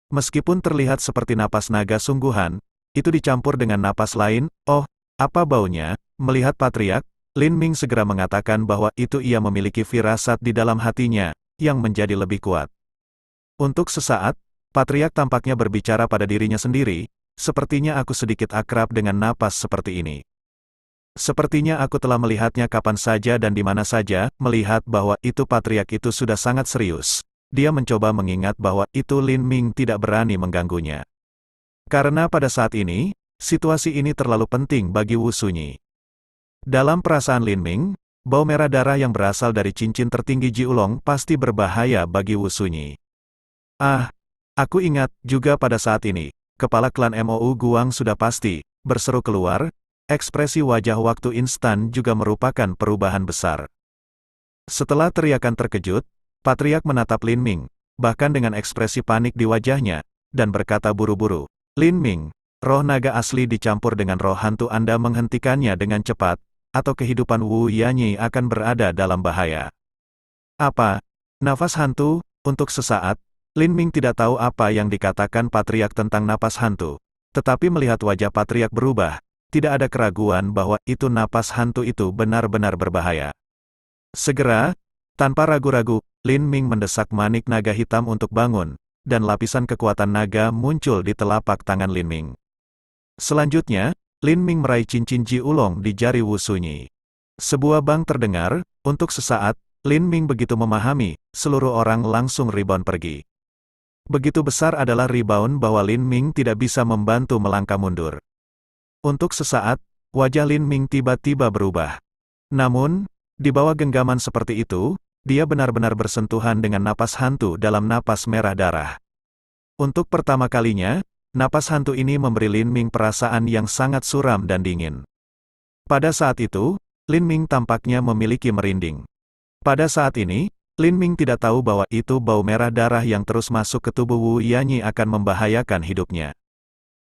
Meskipun terlihat seperti napas naga sungguhan, itu dicampur dengan napas lain. Oh, apa baunya?" Melihat patriark, Lin Ming segera mengatakan bahwa itu ia memiliki firasat di dalam hatinya, yang menjadi lebih kuat. Untuk sesaat, patriark tampaknya berbicara pada dirinya sendiri, "Sepertinya aku sedikit akrab dengan napas seperti ini. Sepertinya aku telah melihatnya kapan saja dan di mana saja." Melihat bahwa itu patriark itu sudah sangat serius, dia mencoba mengingat bahwa itu Lin Ming tidak berani mengganggunya. Karena pada saat ini, situasi ini terlalu penting bagi Wu Sunyi. Dalam perasaan Lin Ming, bau merah darah yang berasal dari cincin tertinggi Ji Ulong pasti berbahaya bagi Wu Sunyi. "Ah, aku ingat, juga pada saat ini, kepala klan Mou Guang sudah pasti," berseru keluar. Ekspresi wajah waktu instan juga merupakan perubahan besar. Setelah teriakan terkejut, patriark menatap Lin Ming, bahkan dengan ekspresi panik di wajahnya, dan berkata buru-buru, "Lin Ming, roh naga asli dicampur dengan roh hantu Anda menghentikannya dengan cepat, atau kehidupan Wu Yanyi akan berada dalam bahaya." "Apa? Nafas hantu?" Untuk sesaat, Lin Ming tidak tahu apa yang dikatakan patriark tentang napas hantu. Tetapi melihat wajah patriark berubah, tidak ada keraguan bahwa itu napas hantu itu benar-benar berbahaya. Segera, tanpa ragu-ragu, Lin Ming mendesak manik naga hitam untuk bangun, dan lapisan kekuatan naga muncul di telapak tangan Lin Ming. Selanjutnya, Lin Ming meraih cincin Ji Ulong di jari Wu Sunyi. Sebuah bang terdengar, untuk sesaat, Lin Ming begitu memahami, seluruh orang langsung rebound pergi. Begitu besar adalah rebound bahwa Lin Ming tidak bisa membantu melangkah mundur. Untuk sesaat, wajah Lin Ming tiba-tiba berubah. Namun, di bawah genggaman seperti itu, dia benar-benar bersentuhan dengan napas hantu dalam napas merah darah. Untuk pertama kalinya, napas hantu ini memberi Lin Ming perasaan yang sangat suram dan dingin. Pada saat itu, Lin Ming tampaknya memiliki merinding. Pada saat ini, Lin Ming tidak tahu bahwa itu bau merah darah yang terus masuk ke tubuh Wu Yanyi akan membahayakan hidupnya.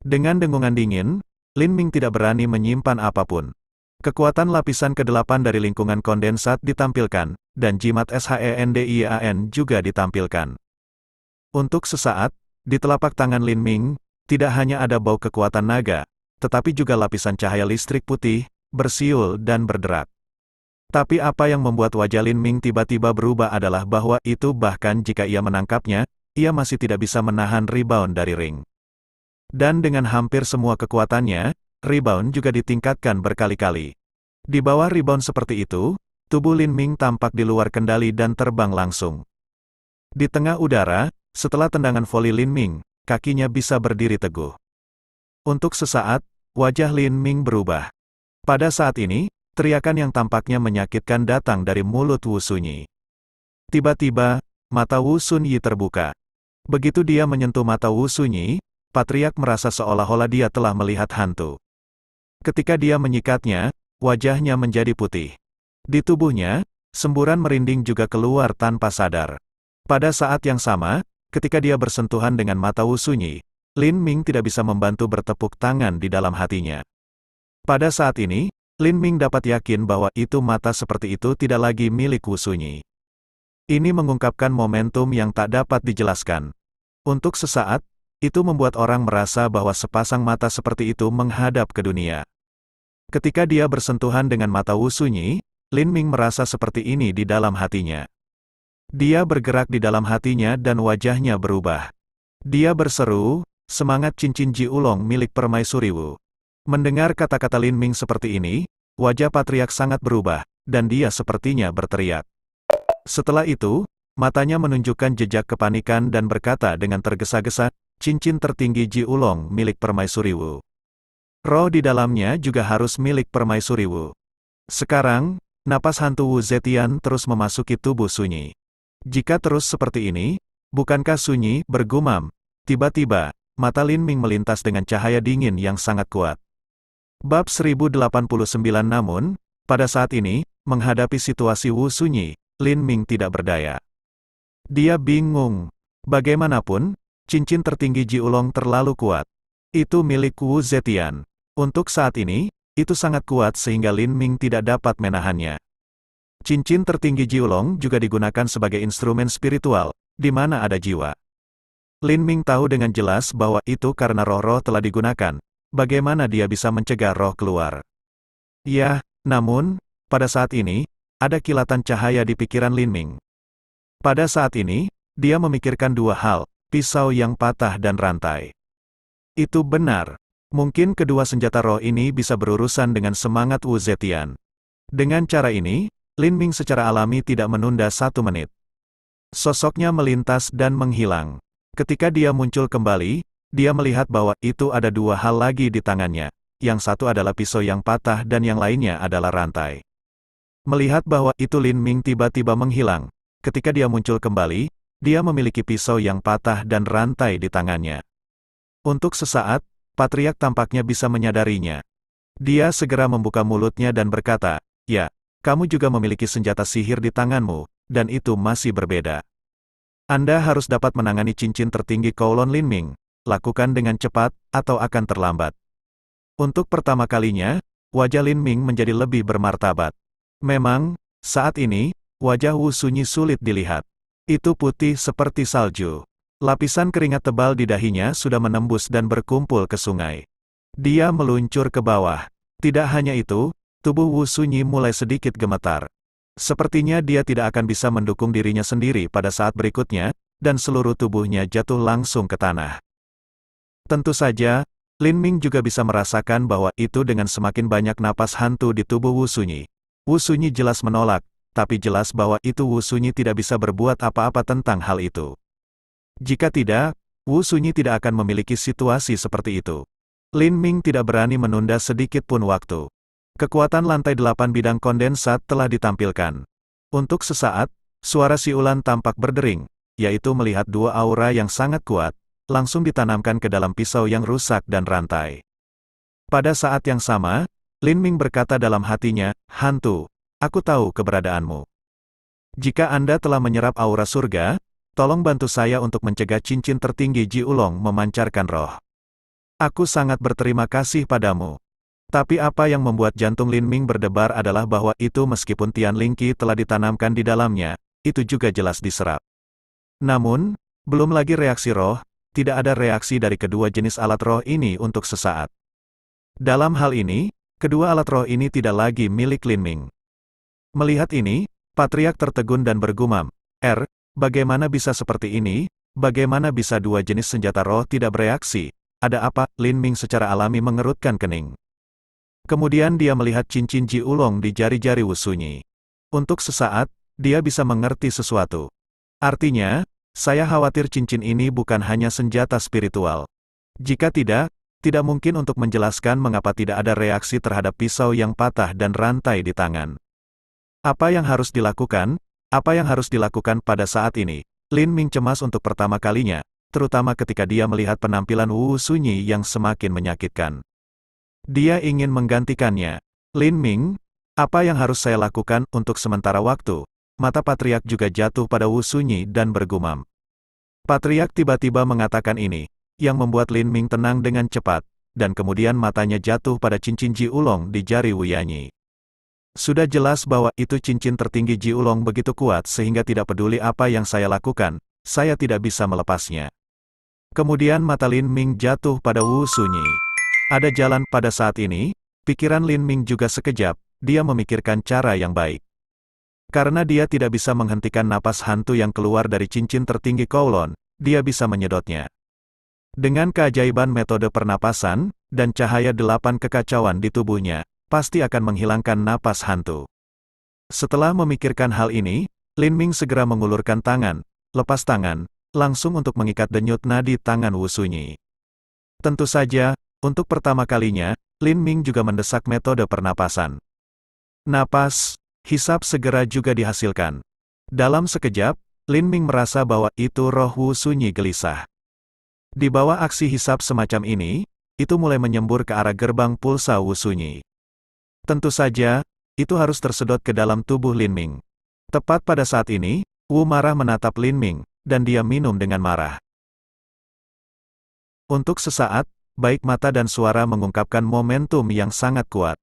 Dengan dengungan dingin, Lin Ming tidak berani menyimpan apapun. Kekuatan lapisan ke-8 dari lingkungan kondensat ditampilkan, dan jimat SHENDIAN juga ditampilkan. Untuk sesaat, di telapak tangan Lin Ming, tidak hanya ada bau kekuatan naga, tetapi juga lapisan cahaya listrik putih, bersiul dan berderak. Tapi apa yang membuat wajah Lin Ming tiba-tiba berubah adalah bahwa itu bahkan jika ia menangkapnya, ia masih tidak bisa menahan rebound dari ring. Dan dengan hampir semua kekuatannya, rebound juga ditingkatkan berkali-kali. Di bawah rebound seperti itu, tubuh Lin Ming tampak di luar kendali dan terbang langsung. Di tengah udara, setelah tendangan voli Lin Ming, kakinya bisa berdiri teguh. Untuk sesaat, wajah Lin Ming berubah. Pada saat ini, teriakan yang tampaknya menyakitkan datang dari mulut Wu Sunyi. Tiba-tiba, mata Wu Sunyi terbuka. Begitu dia menyentuh mata Wu Sunyi, patriark merasa seolah-olah dia telah melihat hantu. Ketika dia menyikatnya, wajahnya menjadi putih. Di tubuhnya, semburan merinding juga keluar tanpa sadar. Pada saat yang sama, ketika dia bersentuhan dengan mata Wu Sunyi, Lin Ming tidak bisa membantu bertepuk tangan di dalam hatinya. Pada saat ini, Lin Ming dapat yakin bahwa itu mata seperti itu tidak lagi milik Wu Sunyi. Ini mengungkapkan momentum yang tak dapat dijelaskan. Untuk sesaat, itu membuat orang merasa bahwa sepasang mata seperti itu menghadap ke dunia. Ketika dia bersentuhan dengan mata Wu Sunyi, Lin Ming merasa seperti ini di dalam hatinya. Dia bergerak di dalam hatinya dan wajahnya berubah. Dia berseru, "Semangat cincin Ji Ulong milik Permaisuri Wu." Mendengar kata-kata Lin Ming seperti ini, wajah patriark sangat berubah, dan dia sepertinya berteriak. Setelah itu, matanya menunjukkan jejak kepanikan dan berkata dengan tergesa-gesa, "Cincin tertinggi Ji Ulong milik Permaisuri Wu. Roh di dalamnya juga harus milik Permaisuri Wu." Sekarang, napas hantu Wu Zetian terus memasuki tubuh Sunyi. Jika terus seperti ini, bukankah Sunyi bergumam? Tiba-tiba, mata Lin Ming melintas dengan cahaya dingin yang sangat kuat. Bab 1089. Namun, pada saat ini, menghadapi situasi Wu Sunyi, Lin Ming tidak berdaya. Dia bingung. Bagaimanapun, cincin tertinggi Ji Ulong terlalu kuat. Itu milik Wu Zetian. Untuk saat ini, itu sangat kuat sehingga Lin Ming tidak dapat menahannya. Cincin tertinggi Ji Ulong juga digunakan sebagai instrumen spiritual, di mana ada jiwa. Lin Ming tahu dengan jelas bahwa itu karena roh-roh telah digunakan. Bagaimana dia bisa mencegah roh keluar? Ya, namun, pada saat ini, ada kilatan cahaya di pikiran Lin Ming. Pada saat ini, dia memikirkan dua hal, pisau yang patah dan rantai. Itu benar. Mungkin kedua senjata roh ini bisa berurusan dengan semangat Wu Zetian. Dengan cara ini, Lin Ming secara alami tidak menunda 1 menit. Sosoknya melintas dan menghilang. Ketika dia muncul kembali, dia melihat bahwa itu ada dua hal lagi di tangannya. Yang satu adalah pisau yang patah dan yang lainnya adalah rantai. Melihat bahwa itu Lin Ming tiba-tiba menghilang. Ketika dia muncul kembali, dia memiliki pisau yang patah dan rantai di tangannya. Untuk sesaat, patriark tampaknya bisa menyadarinya. Dia segera membuka mulutnya dan berkata, "Ya, kamu juga memiliki senjata sihir di tanganmu, dan itu masih berbeda. Anda harus dapat menangani cincin tertinggi Kowloon Lin Ming. Lakukan dengan cepat, atau akan terlambat." Untuk pertama kalinya, wajah Lin Ming menjadi lebih bermartabat. Memang, saat ini, wajah Wu Sunyi sulit dilihat. Itu putih seperti salju. Lapisan keringat tebal di dahinya sudah menembus dan berkumpul ke sungai. Dia meluncur ke bawah. Tidak hanya itu, tubuh Wu Sunyi mulai sedikit gemetar. Sepertinya dia tidak akan bisa mendukung dirinya sendiri pada saat berikutnya, dan seluruh tubuhnya jatuh langsung ke tanah. Tentu saja, Lin Ming juga bisa merasakan bahwa itu dengan semakin banyak napas hantu di tubuh Wu Sunyi. Wu Sunyi jelas menolak, tapi jelas bahwa itu Wu Sunyi tidak bisa berbuat apa-apa tentang hal itu. Jika tidak, Wu Sunyi tidak akan memiliki situasi seperti itu. Lin Ming tidak berani menunda sedikit pun waktu. Kekuatan lantai 8 bidang kondensat telah ditampilkan. Untuk sesaat, suara siulan tampak berdering, yaitu melihat dua aura yang sangat kuat, langsung ditanamkan ke dalam pisau yang rusak dan rantai. Pada saat yang sama, Lin Ming berkata dalam hatinya, "Hantu, aku tahu keberadaanmu. Jika Anda telah menyerap aura surga, tolong bantu saya untuk mencegah cincin tertinggi Ji Ulong memancarkan roh." Aku sangat berterima kasih padamu. Tapi apa yang membuat jantung Lin Ming berdebar adalah bahwa itu meskipun Tian Lingqi telah ditanamkan di dalamnya, itu juga jelas diserap. Namun, belum lagi reaksi roh, tidak ada reaksi dari kedua jenis alat roh ini untuk sesaat. Dalam hal ini, kedua alat roh ini tidak lagi milik Lin Ming. Melihat ini, Patriark tertegun dan bergumam, bagaimana bisa seperti ini? Bagaimana bisa dua jenis senjata roh tidak bereaksi? Ada apa? Lin Ming secara alami mengerutkan kening. Kemudian dia melihat cincin Ji Ulong di jari-jari Wu Sunyi. Untuk sesaat, dia bisa mengerti sesuatu. Artinya, saya khawatir cincin ini bukan hanya senjata spiritual. Jika tidak mungkin untuk menjelaskan mengapa tidak ada reaksi terhadap pisau yang patah dan rantai di tangan. Apa yang harus dilakukan? Apa yang harus dilakukan pada saat ini? Lin Ming cemas untuk pertama kalinya, terutama ketika dia melihat penampilan Wu Sunyi yang semakin menyakitkan. Dia ingin menggantikannya. Lin Ming, apa yang harus saya lakukan untuk sementara waktu? Mata Patriark juga jatuh pada Wu Sunyi dan bergumam. Patriark tiba-tiba mengatakan ini, yang membuat Lin Ming tenang dengan cepat, dan kemudian matanya jatuh pada cincin Ji Ulong di jari Wu Yanyi. Sudah jelas bahwa itu cincin tertinggi Ji Ulong begitu kuat sehingga tidak peduli apa yang saya lakukan, saya tidak bisa melepasnya. Kemudian mata Lin Ming jatuh pada Wu Sunyi. Ada jalan pada saat ini, pikiran Lin Ming juga sekejap, dia memikirkan cara yang baik. Karena dia tidak bisa menghentikan napas hantu yang keluar dari cincin tertinggi Kowloon, dia bisa menyedotnya. Dengan keajaiban metode pernapasan, dan cahaya 8 kekacauan di tubuhnya, pasti akan menghilangkan napas hantu. Setelah memikirkan hal ini, Lin Ming segera mengulurkan tangan, lepas tangan, langsung untuk mengikat denyut nadi tangan Wu Sunyi. Tentu saja, untuk pertama kalinya, Lin Ming juga mendesak metode pernapasan. Napas, hisap segera juga dihasilkan. Dalam sekejap, Lin Ming merasa bahwa itu roh Wu Sunyi gelisah. Di bawah aksi hisap semacam ini, itu mulai menyembur ke arah gerbang pulsa Wu Sunyi. Tentu saja, itu harus tersedot ke dalam tubuh Lin Ming. Tepat pada saat ini, Wu marah menatap Lin Ming, dan dia minum dengan marah. Untuk sesaat, baik mata dan suara mengungkapkan momentum yang sangat kuat.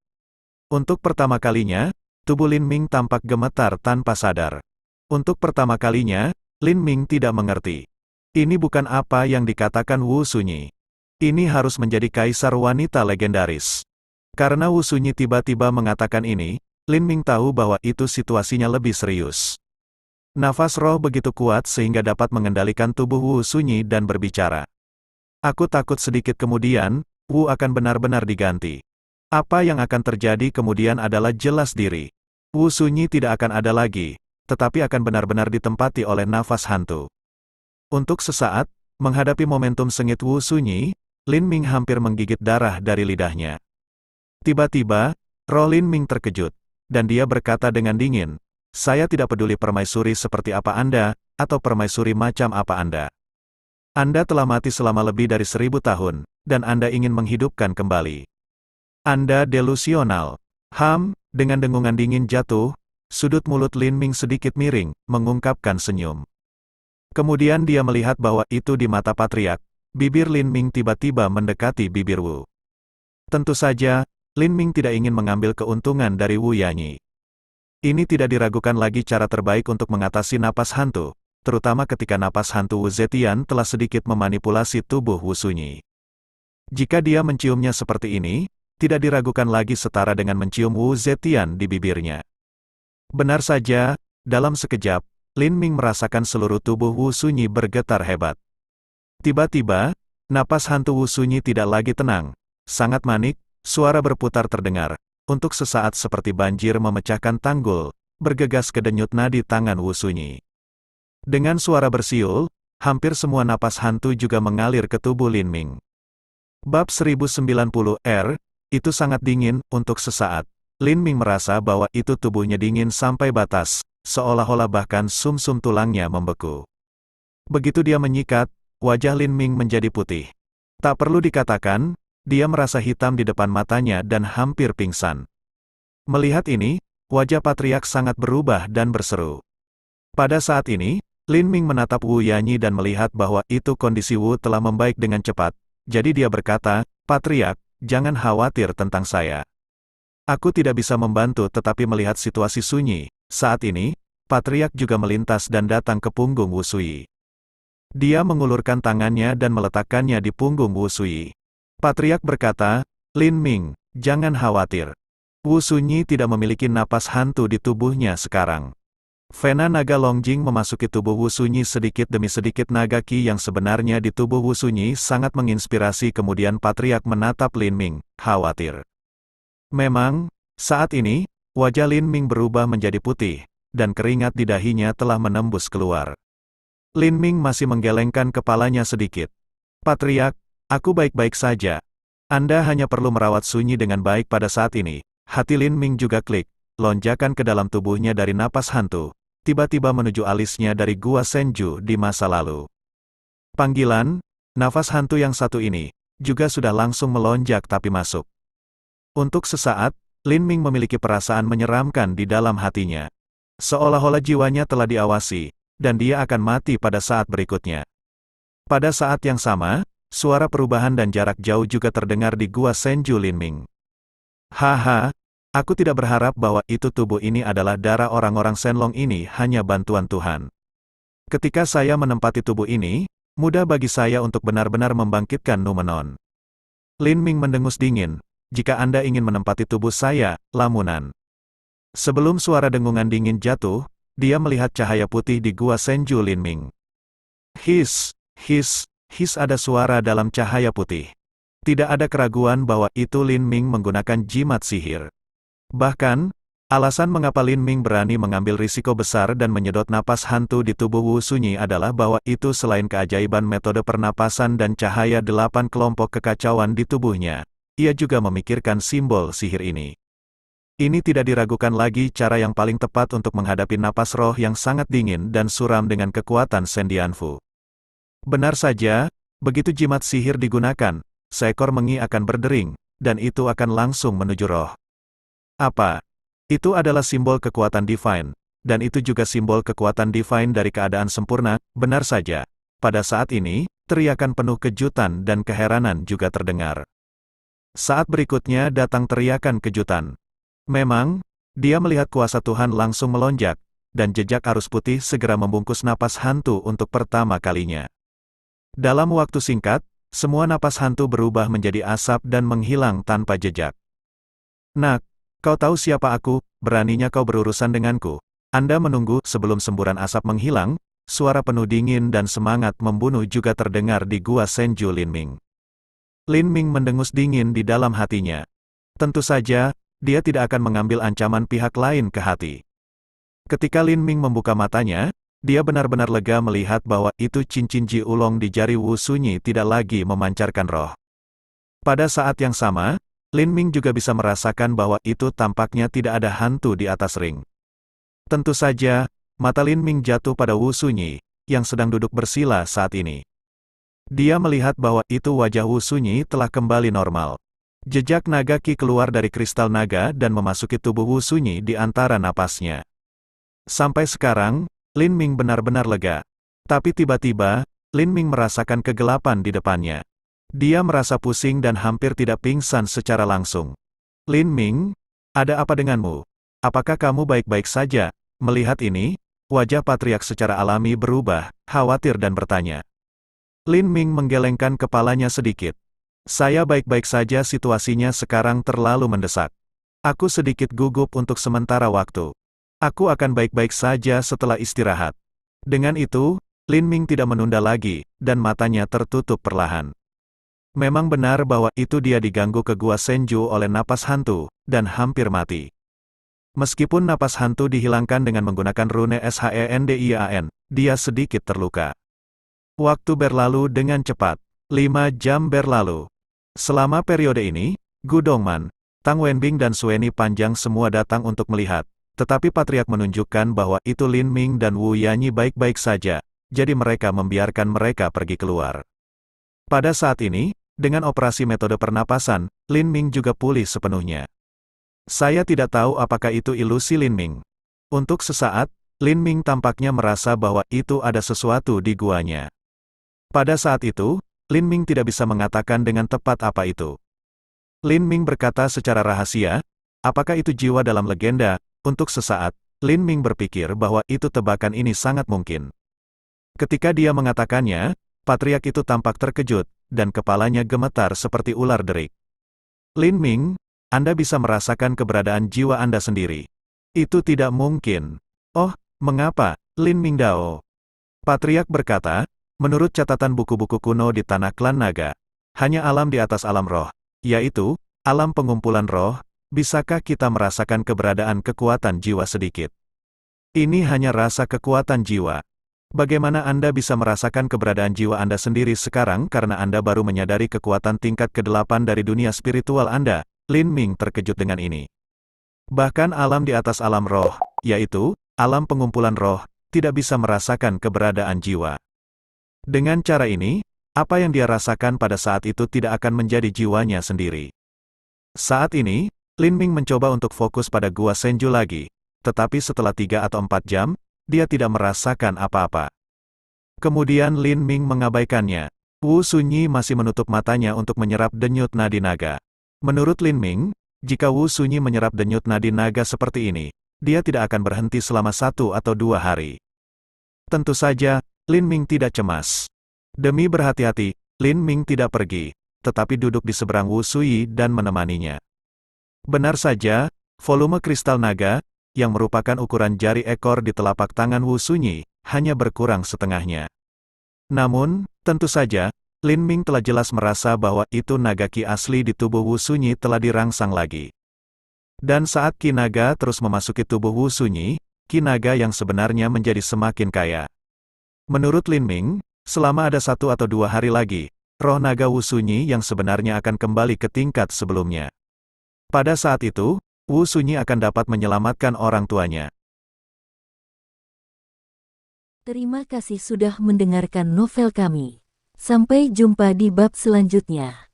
Untuk pertama kalinya, tubuh Lin Ming tampak gemetar tanpa sadar. Untuk pertama kalinya, Lin Ming tidak mengerti. Ini bukan apa yang dikatakan Wu Sunyi. Ini harus menjadi kaisar wanita legendaris. Karena Wu Sunyi tiba-tiba mengatakan ini, Lin Ming tahu bahwa itu situasinya lebih serius. Nafas roh begitu kuat sehingga dapat mengendalikan tubuh Wu Sunyi dan berbicara. Aku takut sedikit kemudian, Wu akan benar-benar diganti. Apa yang akan terjadi kemudian adalah jelas diri. Wu Sunyi tidak akan ada lagi, tetapi akan benar-benar ditempati oleh nafas hantu. Untuk sesaat, menghadapi momentum sengit Wu Sunyi, Lin Ming hampir menggigit darah dari lidahnya. Tiba-tiba, roh Lin Ming terkejut, dan dia berkata dengan dingin, saya tidak peduli permaisuri seperti apa Anda, atau permaisuri macam apa Anda. Anda telah mati selama lebih dari 1000 tahun, dan Anda ingin menghidupkan kembali. Anda delusional. Dengan dengungan dingin jatuh, sudut mulut Lin Ming sedikit miring, mengungkapkan senyum. Kemudian dia melihat bahwa itu di mata Patriark, bibir Lin Ming tiba-tiba mendekati bibir Wu. Tentu saja, Lin Ming tidak ingin mengambil keuntungan dari Wu Yanyi. Ini tidak diragukan lagi cara terbaik untuk mengatasi napas hantu, terutama ketika napas hantu Wu Zetian telah sedikit memanipulasi tubuh Wu Sunyi. Jika dia menciumnya seperti ini, tidak diragukan lagi setara dengan mencium Wu Zetian di bibirnya. Benar saja, dalam sekejap, Lin Ming merasakan seluruh tubuh Wu Sunyi bergetar hebat. Tiba-tiba, napas hantu Wu Sunyi tidak lagi tenang, sangat manik, suara berputar terdengar, untuk sesaat seperti banjir memecahkan tanggul, bergegas ke denyut nadi tangan Wu Sunyi. Dengan suara bersiul, hampir semua napas hantu juga mengalir ke tubuh Lin Ming. Bab 1090 itu sangat dingin, untuk sesaat. Lin Ming merasa bahwa itu tubuhnya dingin sampai batas, seolah-olah bahkan sum-sum tulangnya membeku. Begitu dia menyikat, wajah Lin Ming menjadi putih. Tak perlu dikatakan, dia merasa hitam di depan matanya dan hampir pingsan. Melihat ini, wajah Patriark sangat berubah dan berseru. Pada saat ini, Lin Ming menatap Wu Yanyi dan melihat bahwa itu kondisi Wu telah membaik dengan cepat, jadi dia berkata, "Patriark, jangan khawatir tentang saya. Aku tidak bisa membantu tetapi melihat situasi sunyi." Saat ini, Patriark juga melintas dan datang ke punggung Wu Sui. Dia mengulurkan tangannya dan meletakkannya di punggung Wu Sui. Patriark berkata, "Lin Ming, jangan khawatir. Wu Sunyi tidak memiliki napas hantu di tubuhnya sekarang." Vena naga Longjing memasuki tubuh Wu Sunyi sedikit demi sedikit. Naga Qi yang sebenarnya di tubuh Wu Sunyi sangat menginspirasi. Kemudian Patriark menatap Lin Ming, khawatir. Memang, saat ini, wajah Lin Ming berubah menjadi putih, dan keringat di dahinya telah menembus keluar. Lin Ming masih menggelengkan kepalanya sedikit. "Patriark, aku baik-baik saja. Anda hanya perlu merawat Sunyi dengan baik." Pada saat ini, hati Lin Ming juga klik, lonjakan ke dalam tubuhnya dari napas hantu, tiba-tiba menuju alisnya dari Gua Senju di masa lalu. Panggilan, nafas hantu yang satu ini, juga sudah langsung melonjak tapi masuk. Untuk sesaat, Lin Ming memiliki perasaan menyeramkan di dalam hatinya. Seolah-olah jiwanya telah diawasi, dan dia akan mati pada saat berikutnya. Pada saat yang sama, suara perubahan dan jarak jauh juga terdengar di Gua Senju Lin Ming. "Haha, aku tidak berharap bahwa itu tubuh ini adalah darah orang-orang Shenlong. Ini hanya bantuan Tuhan. Ketika saya menempati tubuh ini, mudah bagi saya untuk benar-benar membangkitkan Numenon." Lin Ming mendengus dingin, "Jika Anda ingin menempati tubuh saya," lamunan. Sebelum suara dengungan dingin jatuh, dia melihat cahaya putih di Gua Senju Lin Ming. His, ada suara dalam cahaya putih. Tidak ada keraguan bahwa itu Lin Ming menggunakan jimat sihir. Bahkan, alasan mengapa Lin Ming berani mengambil risiko besar dan menyedot napas hantu di tubuh Wu Sunyi adalah bahwa itu selain keajaiban metode pernapasan dan cahaya 8 kelompok kekacauan di tubuhnya, ia juga memikirkan simbol sihir ini. Ini tidak diragukan lagi cara yang paling tepat untuk menghadapi napas roh yang sangat dingin dan suram dengan kekuatan Sendianfu. Benar saja, begitu jimat sihir digunakan, seekor mengi akan berdering, dan itu akan langsung menuju roh. Apa? Itu adalah simbol kekuatan divine, dan itu juga simbol kekuatan divine dari keadaan sempurna. Benar saja. Pada saat ini, teriakan penuh kejutan dan keheranan juga terdengar. Saat berikutnya datang teriakan kejutan. Memang, dia melihat kuasa Tuhan langsung melonjak, dan jejak arus putih segera membungkus napas hantu untuk pertama kalinya. Dalam waktu singkat, semua napas hantu berubah menjadi asap dan menghilang tanpa jejak. "Nak, kau tahu siapa aku, beraninya kau berurusan denganku. Anda menunggu." Sebelum semburan asap menghilang, suara penuh dingin dan semangat membunuh juga terdengar di Gua Senju Lin Ming. Lin Ming mendengus dingin di dalam hatinya. Tentu saja, dia tidak akan mengambil ancaman pihak lain ke hati. Ketika Lin Ming membuka matanya, dia benar-benar lega melihat bahwa itu cincin Ji Ulong di jari Wu Sunyi tidak lagi memancarkan roh. Pada saat yang sama, Lin Ming juga bisa merasakan bahwa itu tampaknya tidak ada hantu di atas ring. Tentu saja, mata Lin Ming jatuh pada Wu Sunyi, yang sedang duduk bersila saat ini. Dia melihat bahwa itu wajah Wu Sunyi telah kembali normal. Jejak naga Qi keluar dari kristal naga dan memasuki tubuh Wu Sunyi di antara napasnya. Sampai sekarang, Lin Ming benar-benar lega. Tapi tiba-tiba, Lin Ming merasakan kegelapan di depannya. Dia merasa pusing dan hampir tidak pingsan secara langsung. "Lin Ming, ada apa denganmu? Apakah kamu baik-baik saja?" Melihat ini, wajah Patriark secara alami berubah, khawatir dan bertanya. Lin Ming menggelengkan kepalanya sedikit. "Saya baik-baik saja, situasinya sekarang terlalu mendesak. Aku sedikit gugup untuk sementara waktu. Aku akan baik-baik saja setelah istirahat." Dengan itu, Lin Ming tidak menunda lagi, dan matanya tertutup perlahan. Memang benar bahwa itu dia diganggu ke Gua Senju oleh napas hantu, dan hampir mati. Meskipun napas hantu dihilangkan dengan menggunakan rune Shendian, dia sedikit terluka. Waktu berlalu dengan cepat. 5 jam berlalu. Selama periode ini, Gu Dongman, Tang Wenbing dan Sueni Panjang semua datang untuk melihat. Tetapi Patriark menunjukkan bahwa itu Lin Ming dan Wu Yanyi baik-baik saja, jadi mereka membiarkan mereka pergi keluar. Pada saat ini, dengan operasi metode pernapasan, Lin Ming juga pulih sepenuhnya. Saya tidak tahu apakah itu ilusi Lin Ming. Untuk sesaat, Lin Ming tampaknya merasa bahwa itu ada sesuatu di guanya. Pada saat itu, Lin Ming tidak bisa mengatakan dengan tepat apa itu. Lin Ming berkata secara rahasia, apakah itu jiwa dalam legenda? Untuk sesaat, Lin Ming berpikir bahwa itu tebakan ini sangat mungkin. Ketika dia mengatakannya, patriark itu tampak terkejut, dan kepalanya gemetar seperti ular derik. Lin Ming, Anda bisa merasakan keberadaan jiwa Anda sendiri. Itu tidak mungkin. Oh, mengapa, Lin Ming Dao? Patriark berkata, menurut catatan buku-buku kuno di tanah klan naga, hanya alam di atas alam roh, yaitu, alam pengumpulan roh, bisakah kita merasakan keberadaan kekuatan jiwa sedikit? Ini hanya rasa kekuatan jiwa. Bagaimana Anda bisa merasakan keberadaan jiwa Anda sendiri sekarang karena Anda baru menyadari kekuatan tingkat ke-8 dari dunia spiritual Anda? Lin Ming terkejut dengan ini. Bahkan alam di atas alam roh, yaitu, alam pengumpulan roh, tidak bisa merasakan keberadaan jiwa. Dengan cara ini, apa yang dia rasakan pada saat itu tidak akan menjadi jiwanya sendiri. Saat ini, Lin Ming mencoba untuk fokus pada Gua Senju lagi, tetapi setelah 3 atau 4 jam, dia tidak merasakan apa-apa. Kemudian Lin Ming mengabaikannya. Wu Sunyi masih menutup matanya untuk menyerap denyut nadi naga. Menurut Lin Ming, jika Wu Sunyi menyerap denyut nadi naga seperti ini, dia tidak akan berhenti selama 1 atau 2 hari. Tentu saja, Lin Ming tidak cemas. Demi berhati-hati, Lin Ming tidak pergi, tetapi duduk di seberang Wu Suyi dan menemaninya. Benar saja, volume kristal naga, yang merupakan ukuran jari ekor di telapak tangan Wu Sunyi, hanya berkurang setengahnya. Namun, tentu saja, Lin Ming telah jelas merasa bahwa itu naga ki asli di tubuh Wu Sunyi telah dirangsang lagi. Dan saat ki naga terus memasuki tubuh Wu Sunyi, ki naga yang sebenarnya menjadi semakin kaya. Menurut Lin Ming, selama ada 1 atau 2 hari lagi, roh naga Wu Sunyi yang sebenarnya akan kembali ke tingkat sebelumnya. Pada saat itu, Wu Sunyi akan dapat menyelamatkan orang tuanya. Terima kasih sudah mendengarkan novel kami. Sampai jumpa di bab selanjutnya.